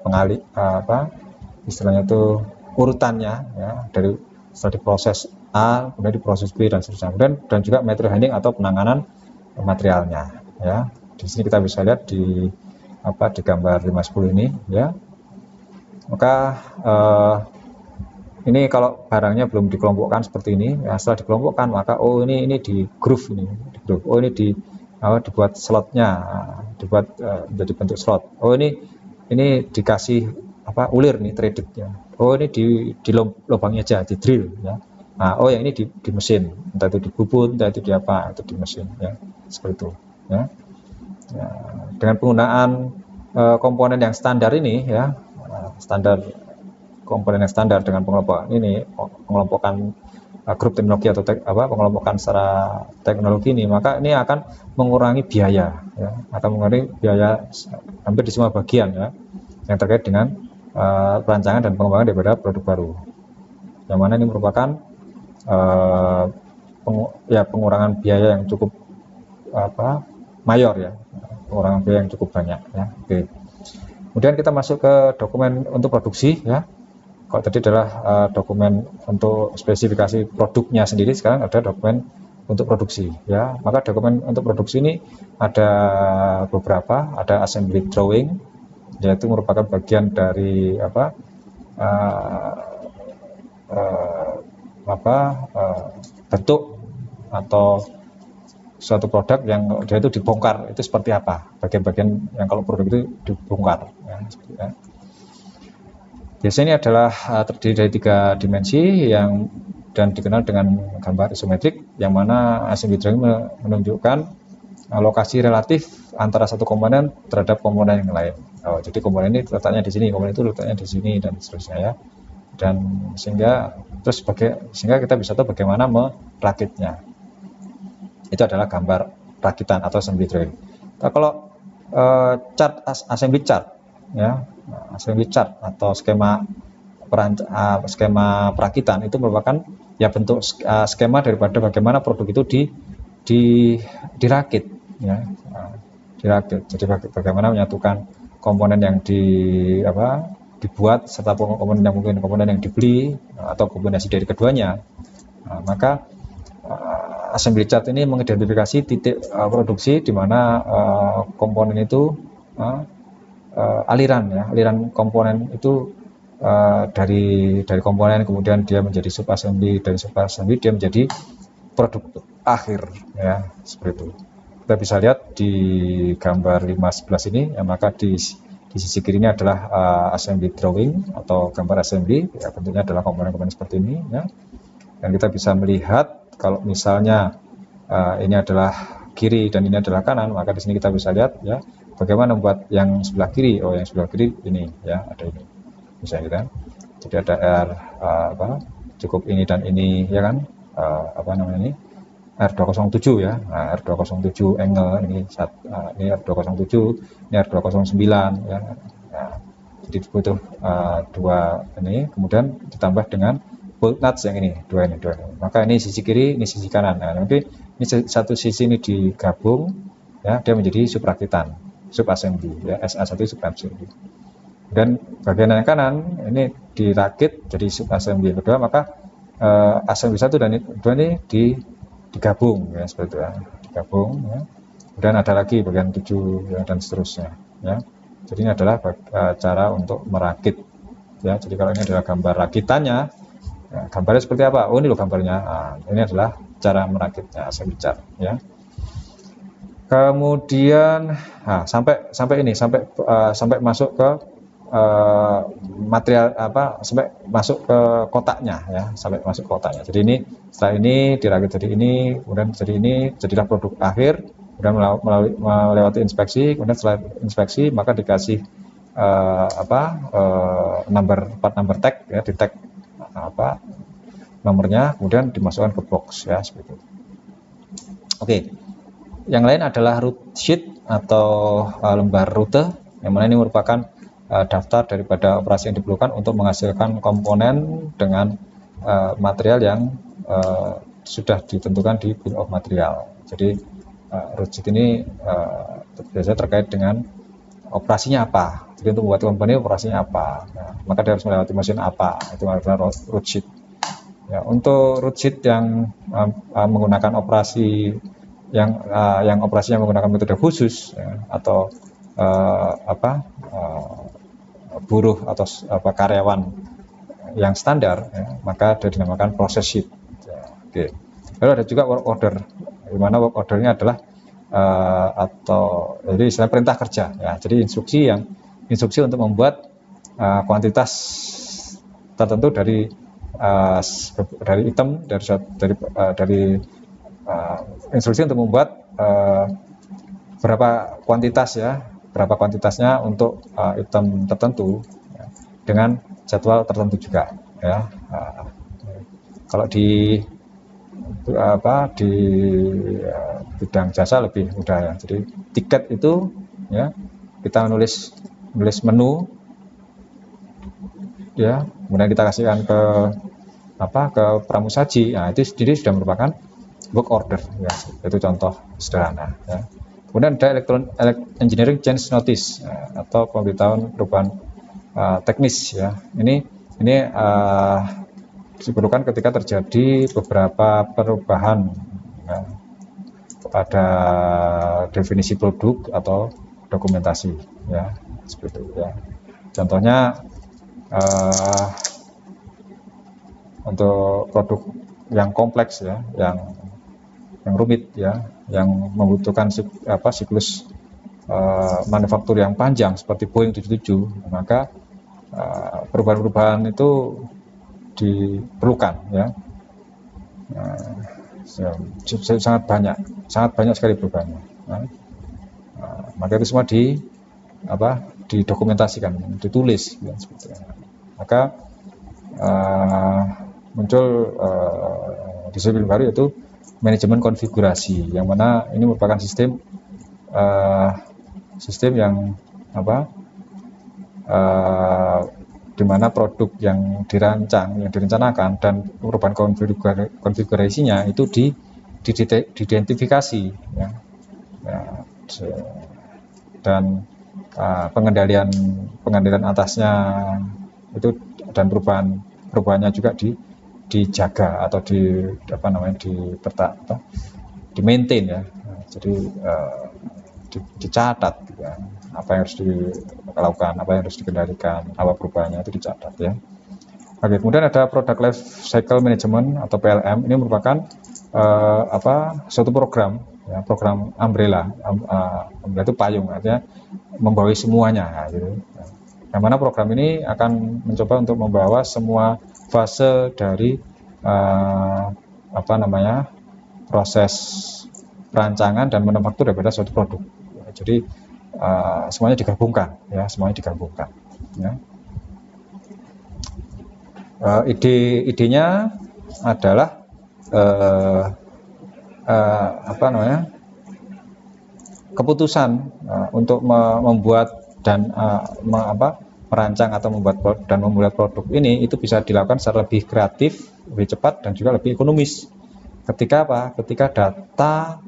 Speaker 1: pengalih istilahnya itu urutannya, ya, dari setelah diproses A kemudian diproses B dan seterusnya. Kemudian dan juga material handling atau penanganan materialnya, ya. Di sini kita bisa lihat di gambar 510 ini, ya. Maka ini kalau barangnya belum dikelompokkan seperti ini, ya, setelah dikelompokkan maka ini di groove ini, ini dibuat slotnya, dibuat menjadi bentuk slot. Ini dikasih ulir nih threadednya. Ini di lubangnya aja, di drill, ya. Nah, yang ini di mesin, entah itu di bubut, entah itu di apa, itu di mesin, ya, seperti itu, ya. Ya, dengan penggunaan komponen yang standar ini, ya, komponen yang standar dengan pengelompokan grup teknologi atau pengelompokan secara teknologi ini, maka ini akan mengurangi biaya, ya, akan mengurangi biaya hampir di semua bagian, ya, yang terkait dengan perancangan dan pengembangan daripada produk baru, yang mana ini merupakan pengurangan biaya yang cukup mayor, ya, pengurangan biaya yang cukup banyak, ya. Oke. Kemudian kita masuk ke dokumen untuk produksi, ya. Kalau tadi adalah dokumen untuk spesifikasi produknya sendiri, sekarang ada dokumen untuk produksi, ya. Maka dokumen untuk produksi ini ada beberapa, ada assembly drawing, yaitu merupakan bagian dari bentuk atau suatu produk yang dia itu dibongkar, itu seperti apa bagian-bagian yang kalau produk itu dibongkar, ya. Biasanya adalah terdiri dari 3 dimensi dan dikenal dengan gambar isometrik, yang mana assembly drawing menunjukkan lokasi relatif antara satu komponen terhadap komponen yang lain. Jadi komponen ini letaknya di sini, komponen itu letaknya di sini, dan seterusnya, ya. Dan sehingga kita bisa tahu bagaimana merakitnya. Itu adalah gambar rakitan atau assembly drawing. Nah, kalau assembly chart, ya, assembly chart atau skema perakitan itu merupakan, ya, bentuk skema daripada bagaimana produk itu dirakit, ya, dirakit. Jadi bagaimana menyatukan komponen yang dibuat serta komponen yang dibeli atau kombinasi dari keduanya. Maka assembly chart ini mengidentifikasi titik produksi di mana komponen itu aliran komponen itu dari komponen kemudian dia menjadi sub assembly, dari sub assembly dia menjadi produk akhir, ya, seperti itu. Kita bisa lihat di gambar 511 ini, ya. Maka di sisi kirinya adalah assembly drawing atau gambar assembly, ya, bentuknya adalah komponen-komponen seperti ini, ya. Dan kita bisa melihat kalau misalnya ini adalah kiri dan ini adalah kanan, maka di sini kita bisa lihat, ya, bagaimana membuat yang sebelah kiri. Yang sebelah kiri ini, ya, ada ini, misalnya gitu, kan. Jadi ada cukup ini dan ini, ya, kan, ini R207, ya. Nah, R207 angle ini R207, ini R209, ya. Nah, jadi butuh dua ini, kemudian ditambah dengan bolt nuts yang ini, dua ini. Maka ini sisi kiri, ini sisi kanan. Nah, nanti ini satu sisi ini digabung, ya, dia menjadi subrakitan, sub assembly, ya, SA1 sub assembly. Dan bagian yang kanan ini dirakit jadi sub assembly kedua, maka assembly 1 dan 2 ini digabung, ya, seperti itu, ya, digabung, ya. Dan ada lagi bagian 7, ya, dan seterusnya, ya. Jadi ini adalah cara untuk merakit, ya. Jadi kalau ini adalah gambar rakitannya, ya, gambarnya seperti apa? Ini loh gambarnya. Nah, ini adalah cara merakitnya assembly chart, ya. Kemudian sampai masuk ke material apa sampai masuk ke kotaknya ya, sampai masuk ke kotaknya. Jadi ini setelah ini dirakit jadi ini, kemudian jadi ini, jadilah produk akhir, kemudian melewati inspeksi, kemudian setelah inspeksi maka dikasih plat number tag ya, di tag apa nomornya, kemudian dimasukkan ke box ya, seperti itu. Oke. Yang lain adalah route sheet atau lembar rute, yang mana ini merupakan daftar daripada operasi yang diperlukan untuk menghasilkan komponen dengan material yang sudah ditentukan di bill of material. Jadi route sheet ini biasanya terkait dengan operasinya apa. Jadi untuk membuat komponen operasinya apa, nah, maka dia harus melewati mesin apa, itu adalah route sheet. Ya, untuk route sheet yang menggunakan operasi yang operasinya menggunakan metode khusus ya, atau buruh atau karyawan yang standar ya, maka dia dinamakan process sheet ya, oke. Lalu ada juga work order, di mana work ordernya adalah jadi istilah perintah kerja ya, jadi instruksi untuk membuat kuantitas tertentu dari item, dari instruksi untuk membuat berapa kuantitasnya untuk item tertentu ya, dengan jadwal tertentu juga ya. Kalau di bidang jasa lebih mudah ya. Jadi tiket itu ya, kita menulis menu ya, kemudian kita kasihkan ke pramusaji. Nah, itu sendiri sudah merupakan work order ya, itu contoh sederhana ya. Kemudian ada engineering change notice ya, atau pemberitahuan perubahan teknis ya. Ini diperlukan ketika terjadi beberapa perubahan ya, pada definisi produk atau dokumentasi ya, seperti itu ya. Contohnya untuk produk yang kompleks ya, yang rumit ya, yang membutuhkan siklus manufaktur yang panjang seperti Boeing 77, maka perubahan-perubahan itu diperlukan ya. Sangat banyak sekali perubahannya. Maka itu semua didokumentasikan, ditulis ya, seperti itu. Maka muncul disiplin baru, yaitu manajemen konfigurasi, yang mana ini merupakan sistem yang di mana produk yang direncanakan dan perubahan konfigurasinya itu diidentifikasi ya, dan pengendalian atasnya itu, dan perubahannya juga dijaga atau di maintain ya. Jadi dicatat ya, apa yang harus dilakukan, apa yang harus dikendalikan, apa perubahannya itu dicatat ya. Oke, kemudian ada product life cycle management atau PLM. Ini merupakan suatu program ya, program umbrella. Umbrella itu payung, artinya membawahi semuanya gitu. Yang mana program ini akan mencoba untuk membawa semua fase dari proses perancangan dan manufaktur daripada suatu produk. Jadi semuanya digabungkan ya, ya. Idenya adalah keputusan untuk membuat dan merancang atau membuat produk ini itu bisa dilakukan secara lebih kreatif, lebih cepat, dan juga lebih ekonomis. Ketika data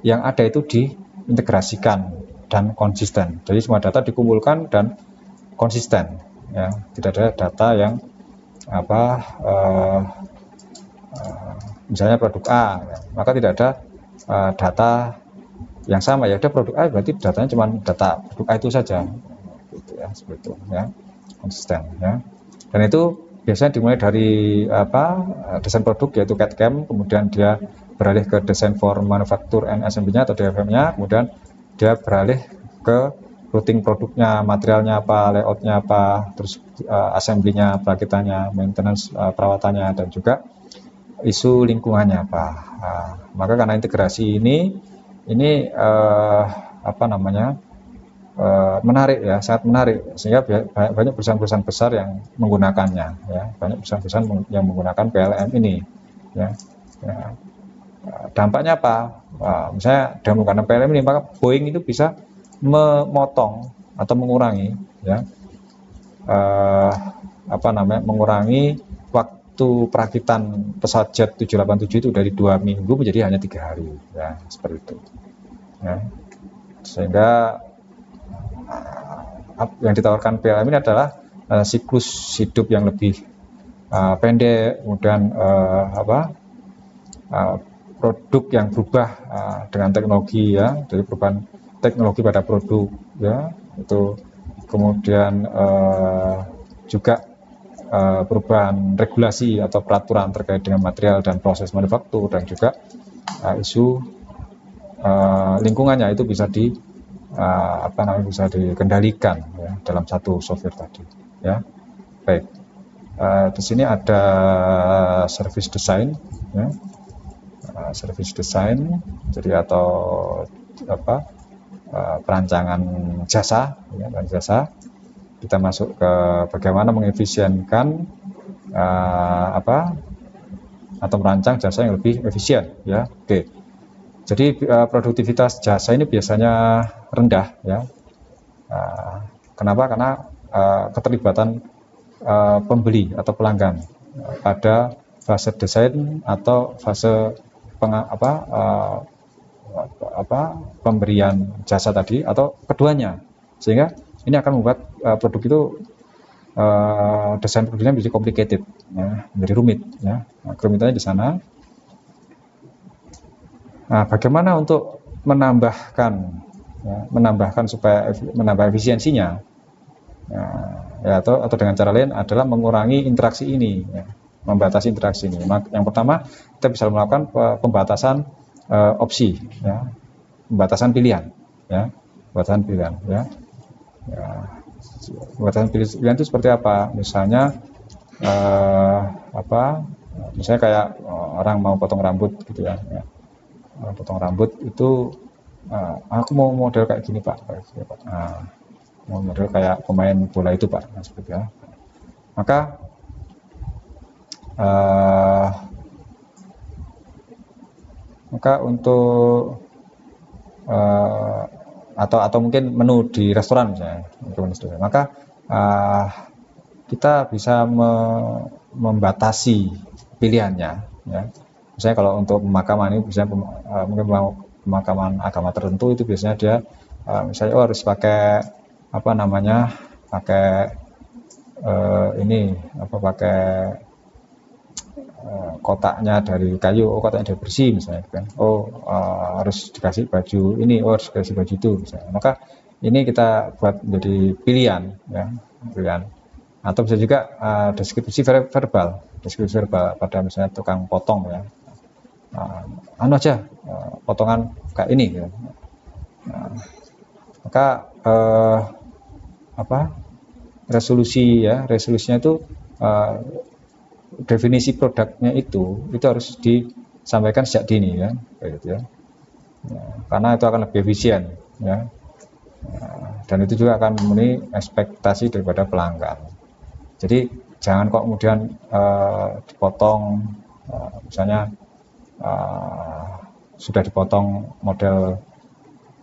Speaker 1: yang ada itu diintegrasikan dan konsisten. Jadi semua data dikumpulkan dan konsisten ya, tidak ada data yang misalnya produk A ya, maka tidak ada data yang sama ya, ada produk A berarti datanya cuma data produk A itu saja gitu ya, seperti itu ya, konsisten ya. Dan itu biasanya dimulai dari desain produk, yaitu CAD/CAM, kemudian dia beralih ke desain for manufacture and assembly-nya atau DFM-nya, kemudian dia beralih ke routing produknya, materialnya apa, layoutnya apa, terus assembly-nya, perakitannya, maintenance, perawatannya, dan juga isu lingkungannya apa. Maka karena integrasi ini apa namanya, menarik ya, sangat menarik, sehingga banyak perusahaan-perusahaan besar yang menggunakannya ya, banyak perusahaan-perusahaan yang menggunakan PLM ini ya. Dampaknya apa? Misalnya dengan menggunakan PLM ini, maka Boeing itu bisa memotong atau mengurangi ya, apa namanya, mengurangi waktu perakitan pesawat jet 787 itu dari 2 minggu menjadi hanya 3 hari ya, seperti itu ya. Sehingga yang ditawarkan PLM ini adalah siklus hidup yang lebih pendek, kemudian produk yang berubah dengan teknologi ya, dari perubahan teknologi pada produk ya, itu kemudian juga perubahan regulasi atau peraturan terkait dengan material dan proses manufaktur, dan juga isu lingkungannya itu bisa bisa dikendalikan ya, dalam satu software tadi ya. Baik, di sini ada service design ya. Service design jadi atau perancangan jasa ya, kita masuk ke bagaimana mengefisienkan atau merancang jasa yang lebih efisien ya. Oke, jadi produktivitas jasa ini biasanya rendah ya. Kenapa? Karena keterlibatan pembeli atau pelanggan pada fase desain atau fase pemberian jasa tadi, atau keduanya, sehingga ini akan membuat produk itu desain produknya menjadi complicated ya, menjadi rumit ya. Kerumitannya di sana. Nah, bagaimana untuk menambahkan supaya menambah efisiensinya ya, atau dengan cara lain adalah mengurangi interaksi ini ya, membatasi interaksi ini. Yang pertama, kita bisa melakukan pembatasan opsi ya, pembatasan pilihan ya, pembatasan pilihan ya. Pembatasan pilihan itu seperti apa? Misalnya misalnya kayak orang mau potong rambut gitu ya. Potong rambut itu aku mau model kayak gini Pak, mau model kayak pemain bola itu Pak, seperti ya. Maka untuk atau mungkin menu di restoran misalnya, maka kita bisa membatasi pilihannya ya. Misalnya kalau untuk pemakaman ini bisa mungkin pemakaman agama tertentu itu biasanya dia misalnya harus pakai pakai kotaknya dari kayu, kotaknya dari bersih misalnya kan. Harus dikasih baju ini, harus dikasih baju itu misalnya. Maka ini kita buat menjadi pilihan ya, pilihan. Atau bisa juga deskripsi verbal pada misalnya tukang potong ya. Potongan kayak ini ya. Maka resolusinya itu definisi produknya itu harus disampaikan sejak dini ya, gitu ya. Karena itu akan lebih efisien ya. Dan itu juga akan memenuhi ekspektasi daripada pelanggan. Jadi jangan kok kemudian dipotong misalnya sudah dipotong model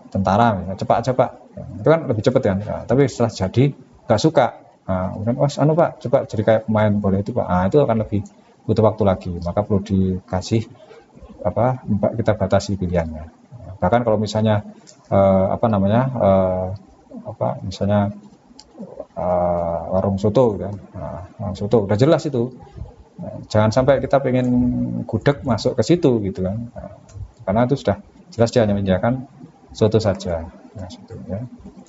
Speaker 1: tentara misalnya, cepat aja Pak, itu kan lebih cepat kan. Tapi setelah jadi nggak suka, kemudian Pak coba jadi kayak pemain bola itu Pak, itu akan lebih butuh waktu lagi. Maka perlu dikasih kita batasi pilihannya. Bahkan kalau misalnya misalnya warung soto kan, warung soto udah jelas itu, jangan sampai kita pengen gudeg masuk ke situ gitu kan, karena itu sudah jelas dia hanya menyediakan soto saja ya.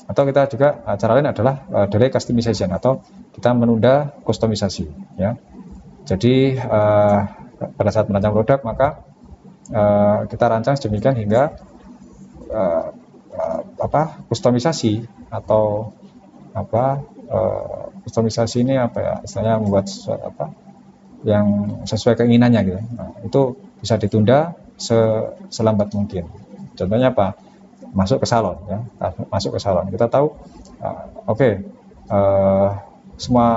Speaker 1: Atau kita juga cara lain adalah delay customization, atau kita menunda kustomisasi ya. Jadi pada saat merancang produk, maka kita rancang sedemikian hingga kustomisasi atau kustomisasi ini apa ya istilahnya, membuat yang sesuai keinginannya gitu. Nah, itu bisa ditunda selambat mungkin. Contohnya apa? Masuk ke salon ya, masuk ke salon. Kita tahu semua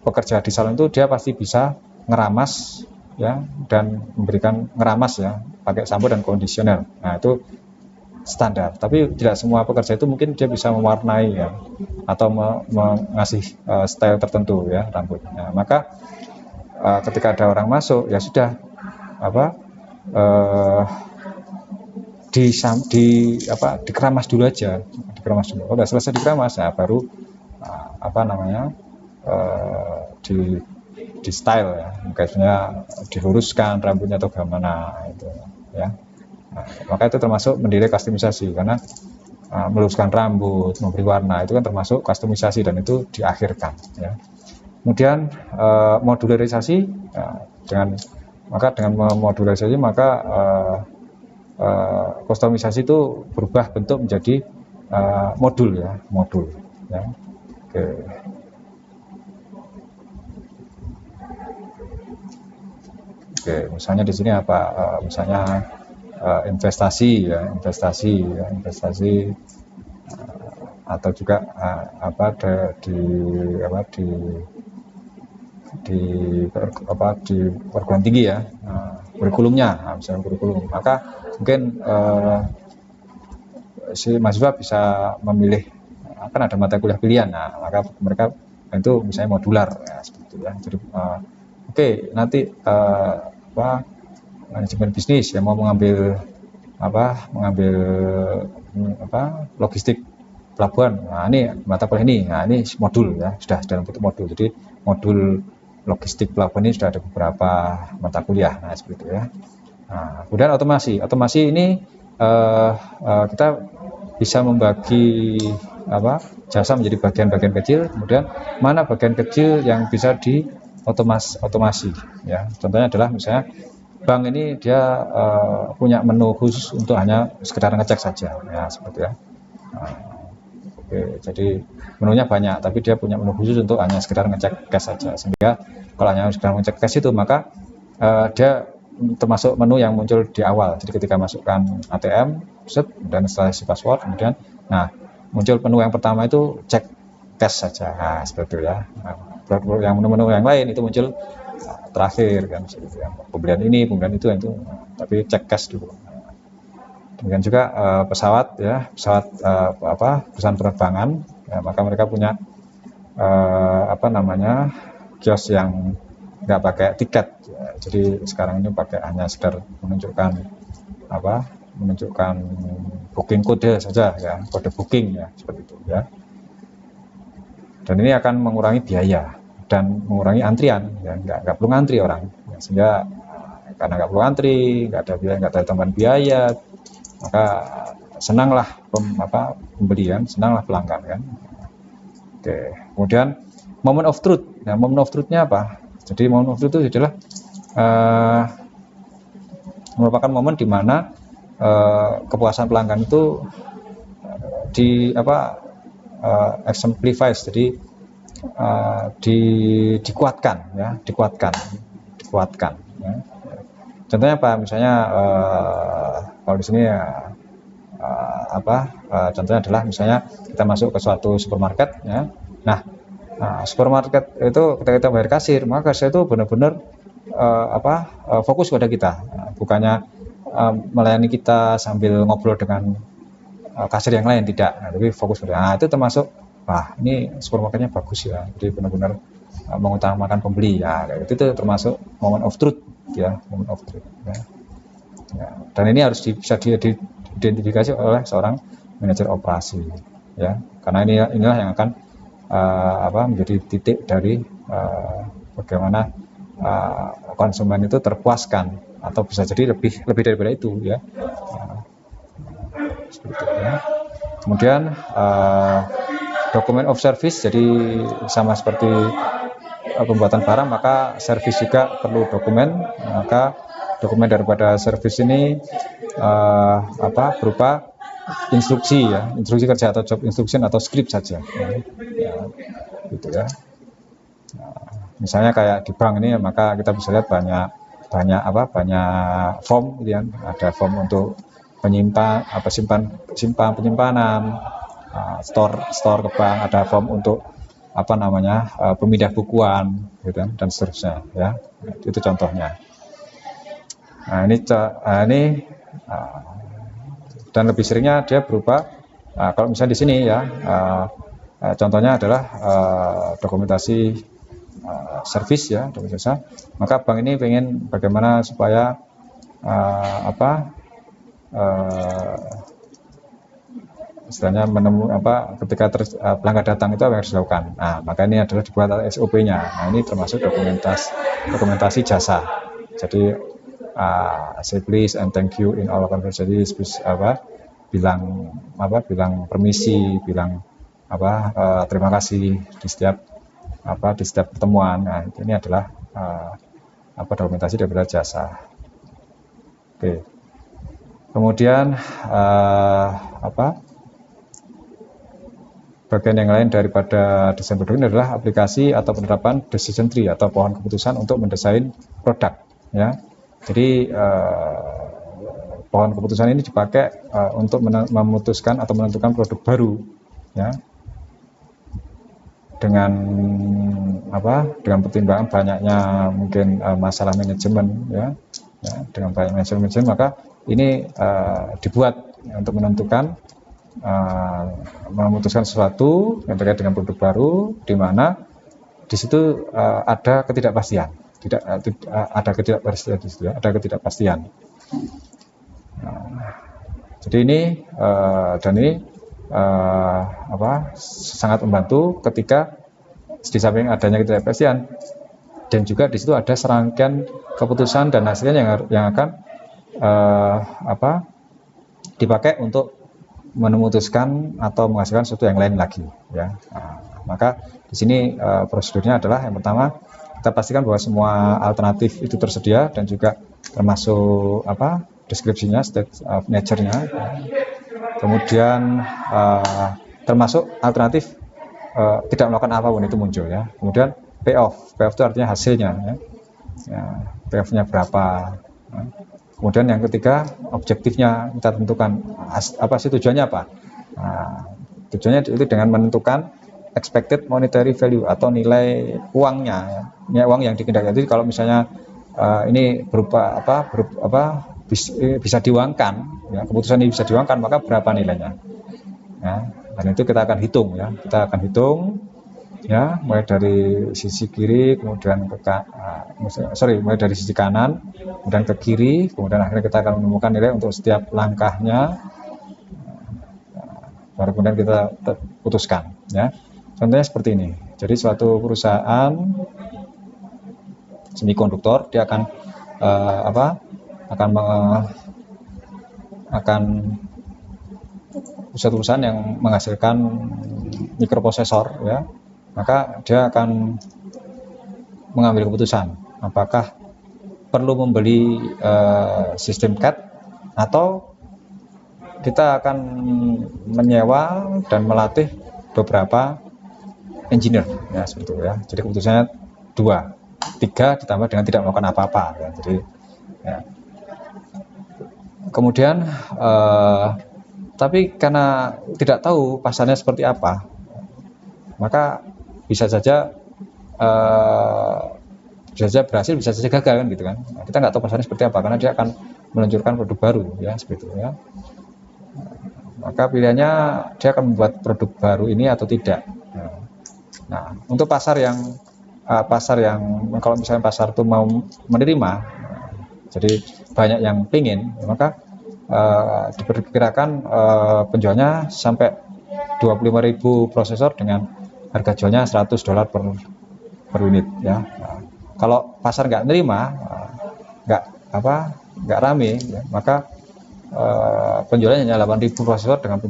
Speaker 1: pekerja di salon itu dia pasti bisa ngeramas ya, dan memberikan ngeramas ya pakai sampo dan kondisioner. Nah, itu standar, tapi tidak semua pekerja itu mungkin dia bisa mewarnai ya, atau mengasih style tertentu ya rambutnya. Maka ketika ada orang masuk ya sudah dikeramas dulu aja, dikeramas dulu. Udah selesai dikeramas ya baru di style ya, biasanya diluruskan rambutnya atau bagaimana itu ya. Nah, maka itu termasuk mendirikan kustomisasi, karena meluruskan rambut, memberi warna itu kan termasuk kustomisasi dan itu diakhirkan ya. Kemudian modularisasi dengan modularisasi maka kustomisasi itu berubah bentuk menjadi modul ya. Oke, misalnya di sini apa? Misalnya investasi atau juga di perguruan tinggi ya, kurikulumnya, misalnya kurikulum, maka mungkin si mahasiswa bisa memilih, kan ada mata kuliah pilihan, nah maka mereka itu misalnya modular ya, seperti itu ya. Jadi nanti manajemen bisnis yang mau mengambil logistik pelabuhan, nah ini mata kuliah ini, nah ini modul ya, sudah dalam bentuk modul. Jadi modul logistik pelabuhan ini sudah ada beberapa mata kuliah, nah seperti itu ya. Nah, kemudian otomasi ini kita bisa membagi jasa menjadi bagian-bagian kecil, kemudian mana bagian kecil yang bisa otomasi ya. Contohnya adalah misalnya bank ini dia punya menu khusus untuk hanya sekedar ngecek saja ya, seperti ya. Jadi menunya banyak tapi dia punya menu khusus untuk hanya sekedar ngecek cash saja, sehingga kalau hanya sekedar ngecek cash itu maka dia termasuk menu yang muncul di awal. Jadi ketika masukkan ATM dan setelah isi password, kemudian muncul menu yang pertama itu cek cash saja, nah seperti itu ya. Yang menu-menu yang lain itu muncul terakhir kan, seperti ya. Pembelian ini, pembelian itu, tapi cek cash dulu. Demikian juga pesawat perusahaan penerbangan ya, maka mereka punya kios yang nggak pakai tiket ya. Jadi sekarang ini pakai hanya sekedar menunjukkan booking kode saja ya, kode booking ya, seperti itu ya. Dan ini akan mengurangi biaya dan mengurangi antrian ya, nggak perlu ngantri orang ya, sehingga karena nggak perlu antri, nggak ada biaya, nggak ada tambahan biaya, maka senanglah pembelian, senanglah pelanggan kan. Kemudian moment of truth. Nah, moment of truth-nya apa? Jadi moment of truth itu adalah merupakan momen di mana kepuasan pelanggan itu exemplifies, jadi dikuatkan ya. Contohnya apa? Misalnya kalau di sini contohnya adalah misalnya kita masuk ke suatu supermarket ya. Nah, supermarket itu ketika kita bayar kasir, maka kasir itu benar-benar fokus pada kita, bukannya melayani kita sambil ngobrol dengan kasir yang lain, tidak. Tapi fokus pada. Nah, itu termasuk ini supermarketnya bagus ya, jadi benar-benar mengutamakan pembeli ya. Itu termasuk moment of truth ya, moment of truth ya. Dan ini harus bisa diidentifikasi oleh seorang manajer operasi ya, karena inilah yang akan menjadi titik dari bagaimana konsumen itu terpuaskan, atau bisa jadi lebih daripada itu ya. Seperti itu ya. Kemudian document of service, jadi sama seperti pembuatan barang, maka service juga perlu dokumen. Maka dokumen daripada service ini berupa instruksi ya, instruksi kerja atau job instruction atau script saja ya, ya gitu ya. Misalnya kayak di bank ini, maka kita bisa lihat banyak form gitu kan. Ada form untuk penyimpan penyimpanan, store ke bank, ada form untuk pemindah bukuan gitu kan, dan seterusnya ya. Itu contohnya. Nah ini dan lebih seringnya dia berupa kalau misalnya di sini ya, contohnya adalah dokumentasi service ya, dokumentasi. Maka bank ini pengen bagaimana supaya istilahnya ketika pelanggan datang itu apa yang harus dilakukan. Nah, maka ini adalah dibuat SOP-nya. Nah, ini termasuk dokumentasi jasa. Jadi say please and thank you in all conversation. Bilang permisi, bilang terima kasih di setiap pertemuan. Nah, ini adalah dokumentasi daripada jasa. Oke. Kemudian bagian yang lain daripada desain produk ini adalah aplikasi atau penerapan decision tree atau pohon keputusan untuk mendesain produk ya. Jadi pohon keputusan ini dipakai untuk memutuskan atau menentukan produk baru ya, dengan pertimbangan banyaknya mungkin masalah manajemen ya, dengan banyak manajemen, maka ini dibuat untuk menentukan memutuskan sesuatu yang terkait dengan produk baru, di mana di situ ada ketidakpastian, ada ketidakpastian. Jadi ini sangat membantu ketika di samping adanya ketidakpastian, dan juga di situ ada serangkaian keputusan dan hasilnya yang akan dipakai untuk memutuskan atau menghasilkan sesuatu yang lain lagi ya. Maka di sini prosedurnya adalah yang pertama, kita pastikan bahwa semua alternatif itu tersedia dan juga termasuk deskripsinya, state of nature-nya. Kemudian termasuk alternatif tidak melakukan apapun itu muncul ya. Kemudian payoff itu artinya hasilnya ya, payoff-nya berapa. Kemudian yang ketiga, objektifnya kita tentukan apa sih tujuannya apa. Tujuannya itu dengan menentukan expected monetary value atau nilai uangnya ya, uang yang dikehendaki. Jadi kalau misalnya ini berupa bisa diuangkan ya, keputusan ini bisa diuangkan, maka berapa nilainya ya, dan itu kita akan hitung ya, mulai dari sisi kiri, kemudian mulai dari sisi kanan, kemudian ke kiri, kemudian akhirnya kita akan menemukan nilai untuk setiap langkahnya, baru kemudian kita putuskan ya. Contohnya seperti ini. Jadi suatu perusahaan semikonduktor, dia akan suatu perusahaan yang menghasilkan mikroprosesor ya, maka dia akan mengambil keputusan apakah perlu membeli sistem CAD atau kita akan menyewa dan melatih beberapa engineer ya, seperti itu ya. Jadi keputusannya 2, 3 ditambah dengan tidak melakukan apa-apa ya. Jadi ya. Kemudian tapi karena tidak tahu pasarnya seperti apa, maka bisa saja berhasil, bisa saja gagal kan gitu kan. Nah, kita nggak tahu pasarnya seperti apa karena dia akan meluncurkan produk baru ya, seperti itu ya. Maka pilihannya dia akan membuat produk baru ini atau tidak. Nah, untuk pasar yang kalau misalnya pasar itu mau menerima, jadi banyak yang pingin, maka diperkirakan penjualnya sampai 25.000 prosesor dengan harga jualnya $100 per unit ya. Nah, kalau pasar nggak nerima, nggak rame ya, maka penjualannya hanya 8.000 prosesor dengan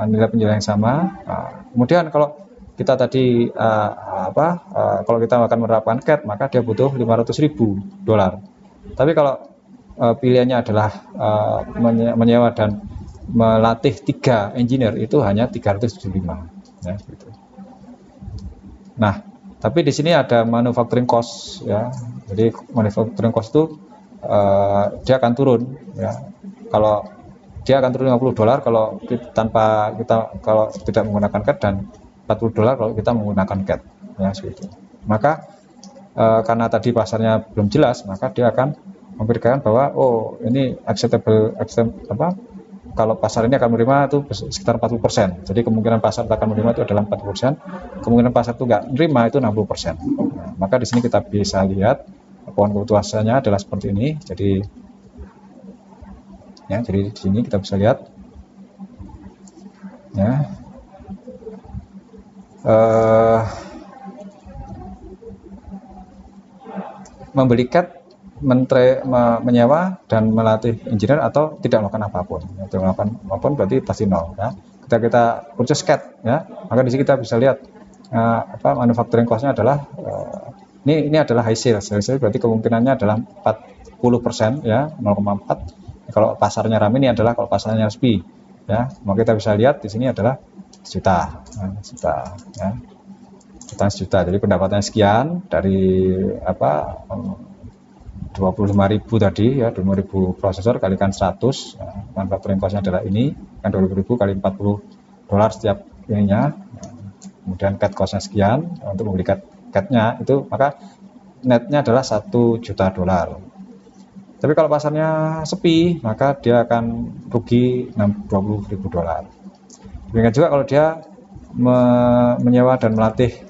Speaker 1: nilai penjualan yang sama. Nah, kemudian kalau kita tadi kalau kita akan menerapkan CAD, maka dia butuh $500.000. Tapi kalau pilihannya adalah menyewa dan melatih 3 engineer itu hanya 375 ya gitu. Nah, tapi di sini ada manufacturing cost ya. Jadi manufacturing cost itu dia akan turun ya. Kalau dia akan turun $50 kalau tanpa kita kalau tidak menggunakan CAD, dan $40 kalau kita menggunakan CAD ya seperti itu. Maka karena tadi pasarnya belum jelas, maka dia akan memperkirakan bahwa oh ini acceptable kalau pasar ini akan menerima itu sekitar 40%. Jadi kemungkinan pasar akan menerima itu adalah 40%, kemungkinan pasar itu nggak menerima itu 60%. Nah, maka di sini kita bisa lihat pohon keputusannya adalah seperti ini. Jadi di sini kita bisa lihat ya. Membeli CAD, menyewa dan melatih engineer atau tidak melakukan apapun. Tidak melakukan apapun berarti pasti nol ya. Kita purchase CAD ya, maka di sini kita bisa lihat manufacturing cost-nya adalah ini adalah high sales. High sales berarti kemungkinannya adalah 40% ya, 0,4. Kalau pasarnya ramai ini adalah kalau pasarnya sepi ya, maka kita bisa lihat di sini adalah juta ya. Juta. Jadi pendapatannya sekian dari 25.000 tadi ya, 25.000 prosesor kalikan 100 ya, manufacturing cost-nya adalah ini kan 20.000 kali $40 setiap ininya. Kemudian CAD cost-nya sekian untuk membeli CAD-nya itu, maka netnya adalah $1 juta. Tapi kalau pasarnya sepi, maka dia akan rugi $20.000. Demikian juga kalau dia menyewa dan melatih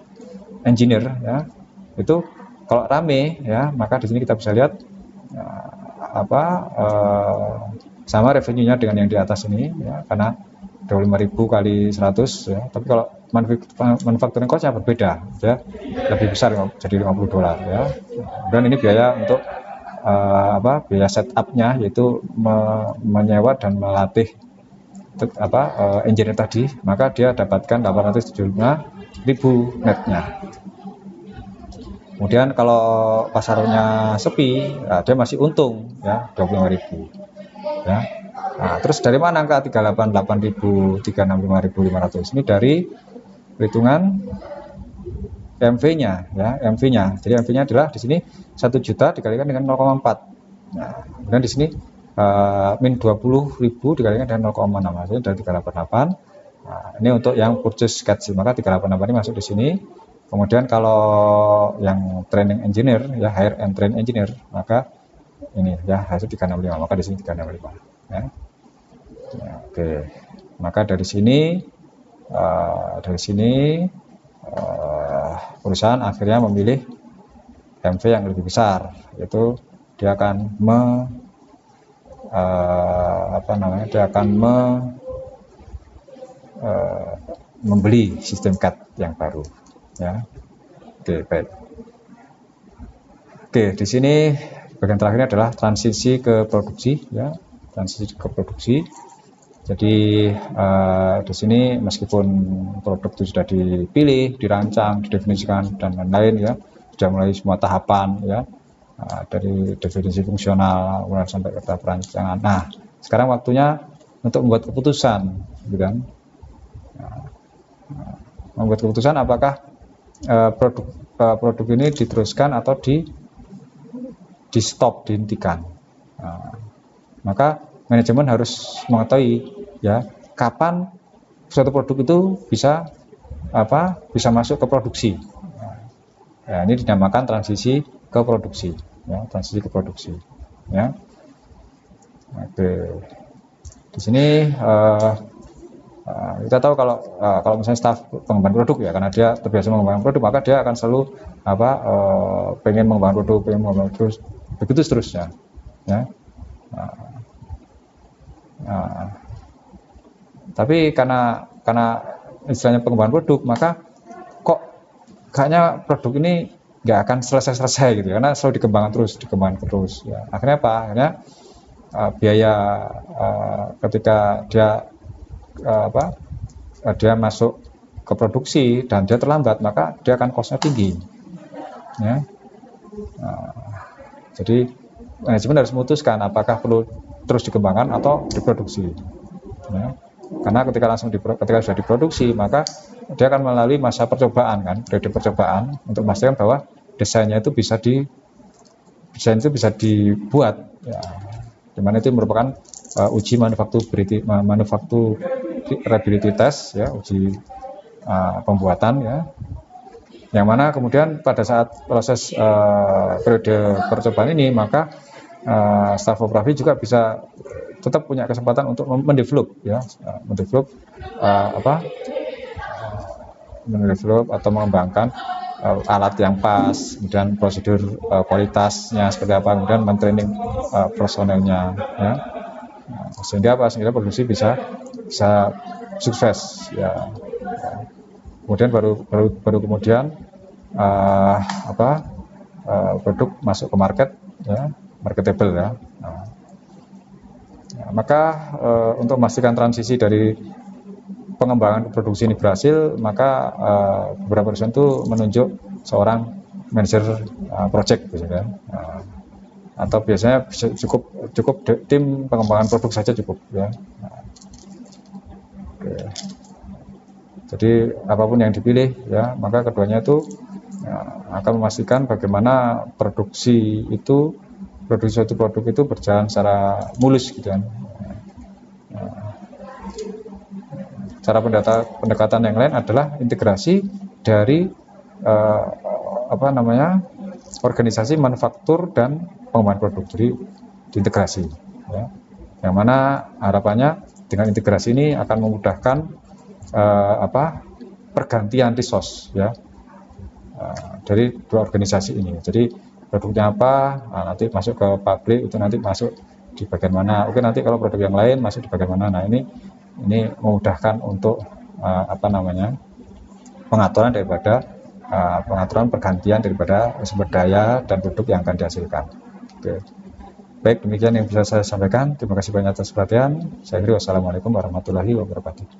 Speaker 1: engineer ya, itu kalau rame ya, maka di sini kita bisa lihat sama revenue-nya dengan yang di atas ini ya, karena 25.000 kali 100 ya. Tapi kalau manufacturing cost-nya berbeda ya, lebih besar jadi $50 ya. Dan ini biaya untuk biaya setup-nya, yaitu menyewa dan melatih engineer tadi, maka dia dapatkan 875.000 netnya. Kemudian kalau pasarnya sepi, dia masih untung ya 25.000 ya. Nah, terus dari mana angka 388.000, 365.500? Ini dari perhitungan MV-nya ya, MV-nya. Jadi MV-nya adalah di sini 1 juta dikalikan dengan 0,4. Nah, kemudian di sini min 20.000 dikalikan dengan 0,6, hasilnya dari 388. Nah, ini untuk yang purchase CAD, maka 388 ini masuk di sini. Kemudian kalau yang training engineer ya, hire and train engineer, maka ini ya hasil 365, maka di sini 365 ya. Ya, oke. Maka dari sini perusahaan akhirnya memilih MV yang lebih besar, yaitu dia akan membeli sistem CAD yang baru ya. Oke, baik. Oke, di sini bagian terakhirnya adalah transisi ke produksi ya, transisi ke produksi. Jadi di sini meskipun produk itu sudah dipilih, dirancang, didefinisikan dan lain-lain ya, sudah mulai semua tahapan ya, dari definisi fungsional mulai sampai ke tahap perancangan. Nah, sekarang waktunya untuk membuat keputusan, gitu kan? Membuat keputusan apakah produk ini diteruskan atau di stop, dihentikan. Maka manajemen harus mengetahui ya kapan suatu produk itu bisa masuk ke produksi. Ya, ini dinamakan transisi ke produksi ya, transisi ke produksi ya. Oke, di sini kita tahu kalau misalnya staf pengembangan produk ya, karena dia terbiasa mengembangkan produk, maka dia akan selalu pengen mengembangkan produk, terus begitu seterusnya ya. Tapi karena istilahnya pengembangan produk, maka kok kayaknya produk ini nggak akan selesai gitu, karena selalu dikembangkan terus ya. Akhirnya apa? Akhirnya biaya ketika dia masuk ke produksi dan dia terlambat, maka dia akan cost-nya tinggi ya. Jadi manajemen harus memutuskan apakah perlu terus dikembangkan atau diproduksi ya. Karena ketika sudah diproduksi, maka dia akan melalui masa percobaan kan, periode percobaan untuk memastikan bahwa desain itu bisa dibuat, ya. Dimana itu merupakan uji manufacturability test, ya, uji pembuatan, ya. Yang mana kemudian pada saat proses periode percobaan ini, maka staf operasi juga bisa tetap punya kesempatan untuk mendevelop, ya, mendevelop atau mengembangkan alat yang pas, kemudian prosedur kualitasnya seperti apa, kemudian mentraining personelnya, ya. Sehingga produksi bisa sukses, ya. Kemudian baru kemudian produk masuk ke market, ya, marketable, ya. Maka untuk memastikan transisi dari pengembangan produksi ini berhasil, maka beberapa perusahaan itu menunjuk seorang manajer project, kan. Atau biasanya cukup tim pengembangan produk saja cukup, ya. Oke. Jadi apapun yang dipilih, ya, maka keduanya itu akan memastikan bagaimana produksi suatu produk itu berjalan secara mulus, gitu kan. Cara pendekatan yang lain adalah integrasi dari organisasi manufaktur dan pengembangan produk, jadi diintegrasi, ya. Yang mana harapannya dengan integrasi ini akan memudahkan pergantian resource, ya, dari dua organisasi ini. Jadi produknya apa, nanti masuk ke pabrik, itu nanti masuk di bagian mana. Oke, nanti kalau produk yang lain masuk di bagian mana. Nah, ini memudahkan untuk pengaturan pergantian daripada sumber daya dan produk yang akan dihasilkan. Oke. Baik, demikian yang bisa saya sampaikan. Terima kasih banyak atas perhatian. Saya akhiri, wassalamualaikum warahmatullahi wabarakatuh.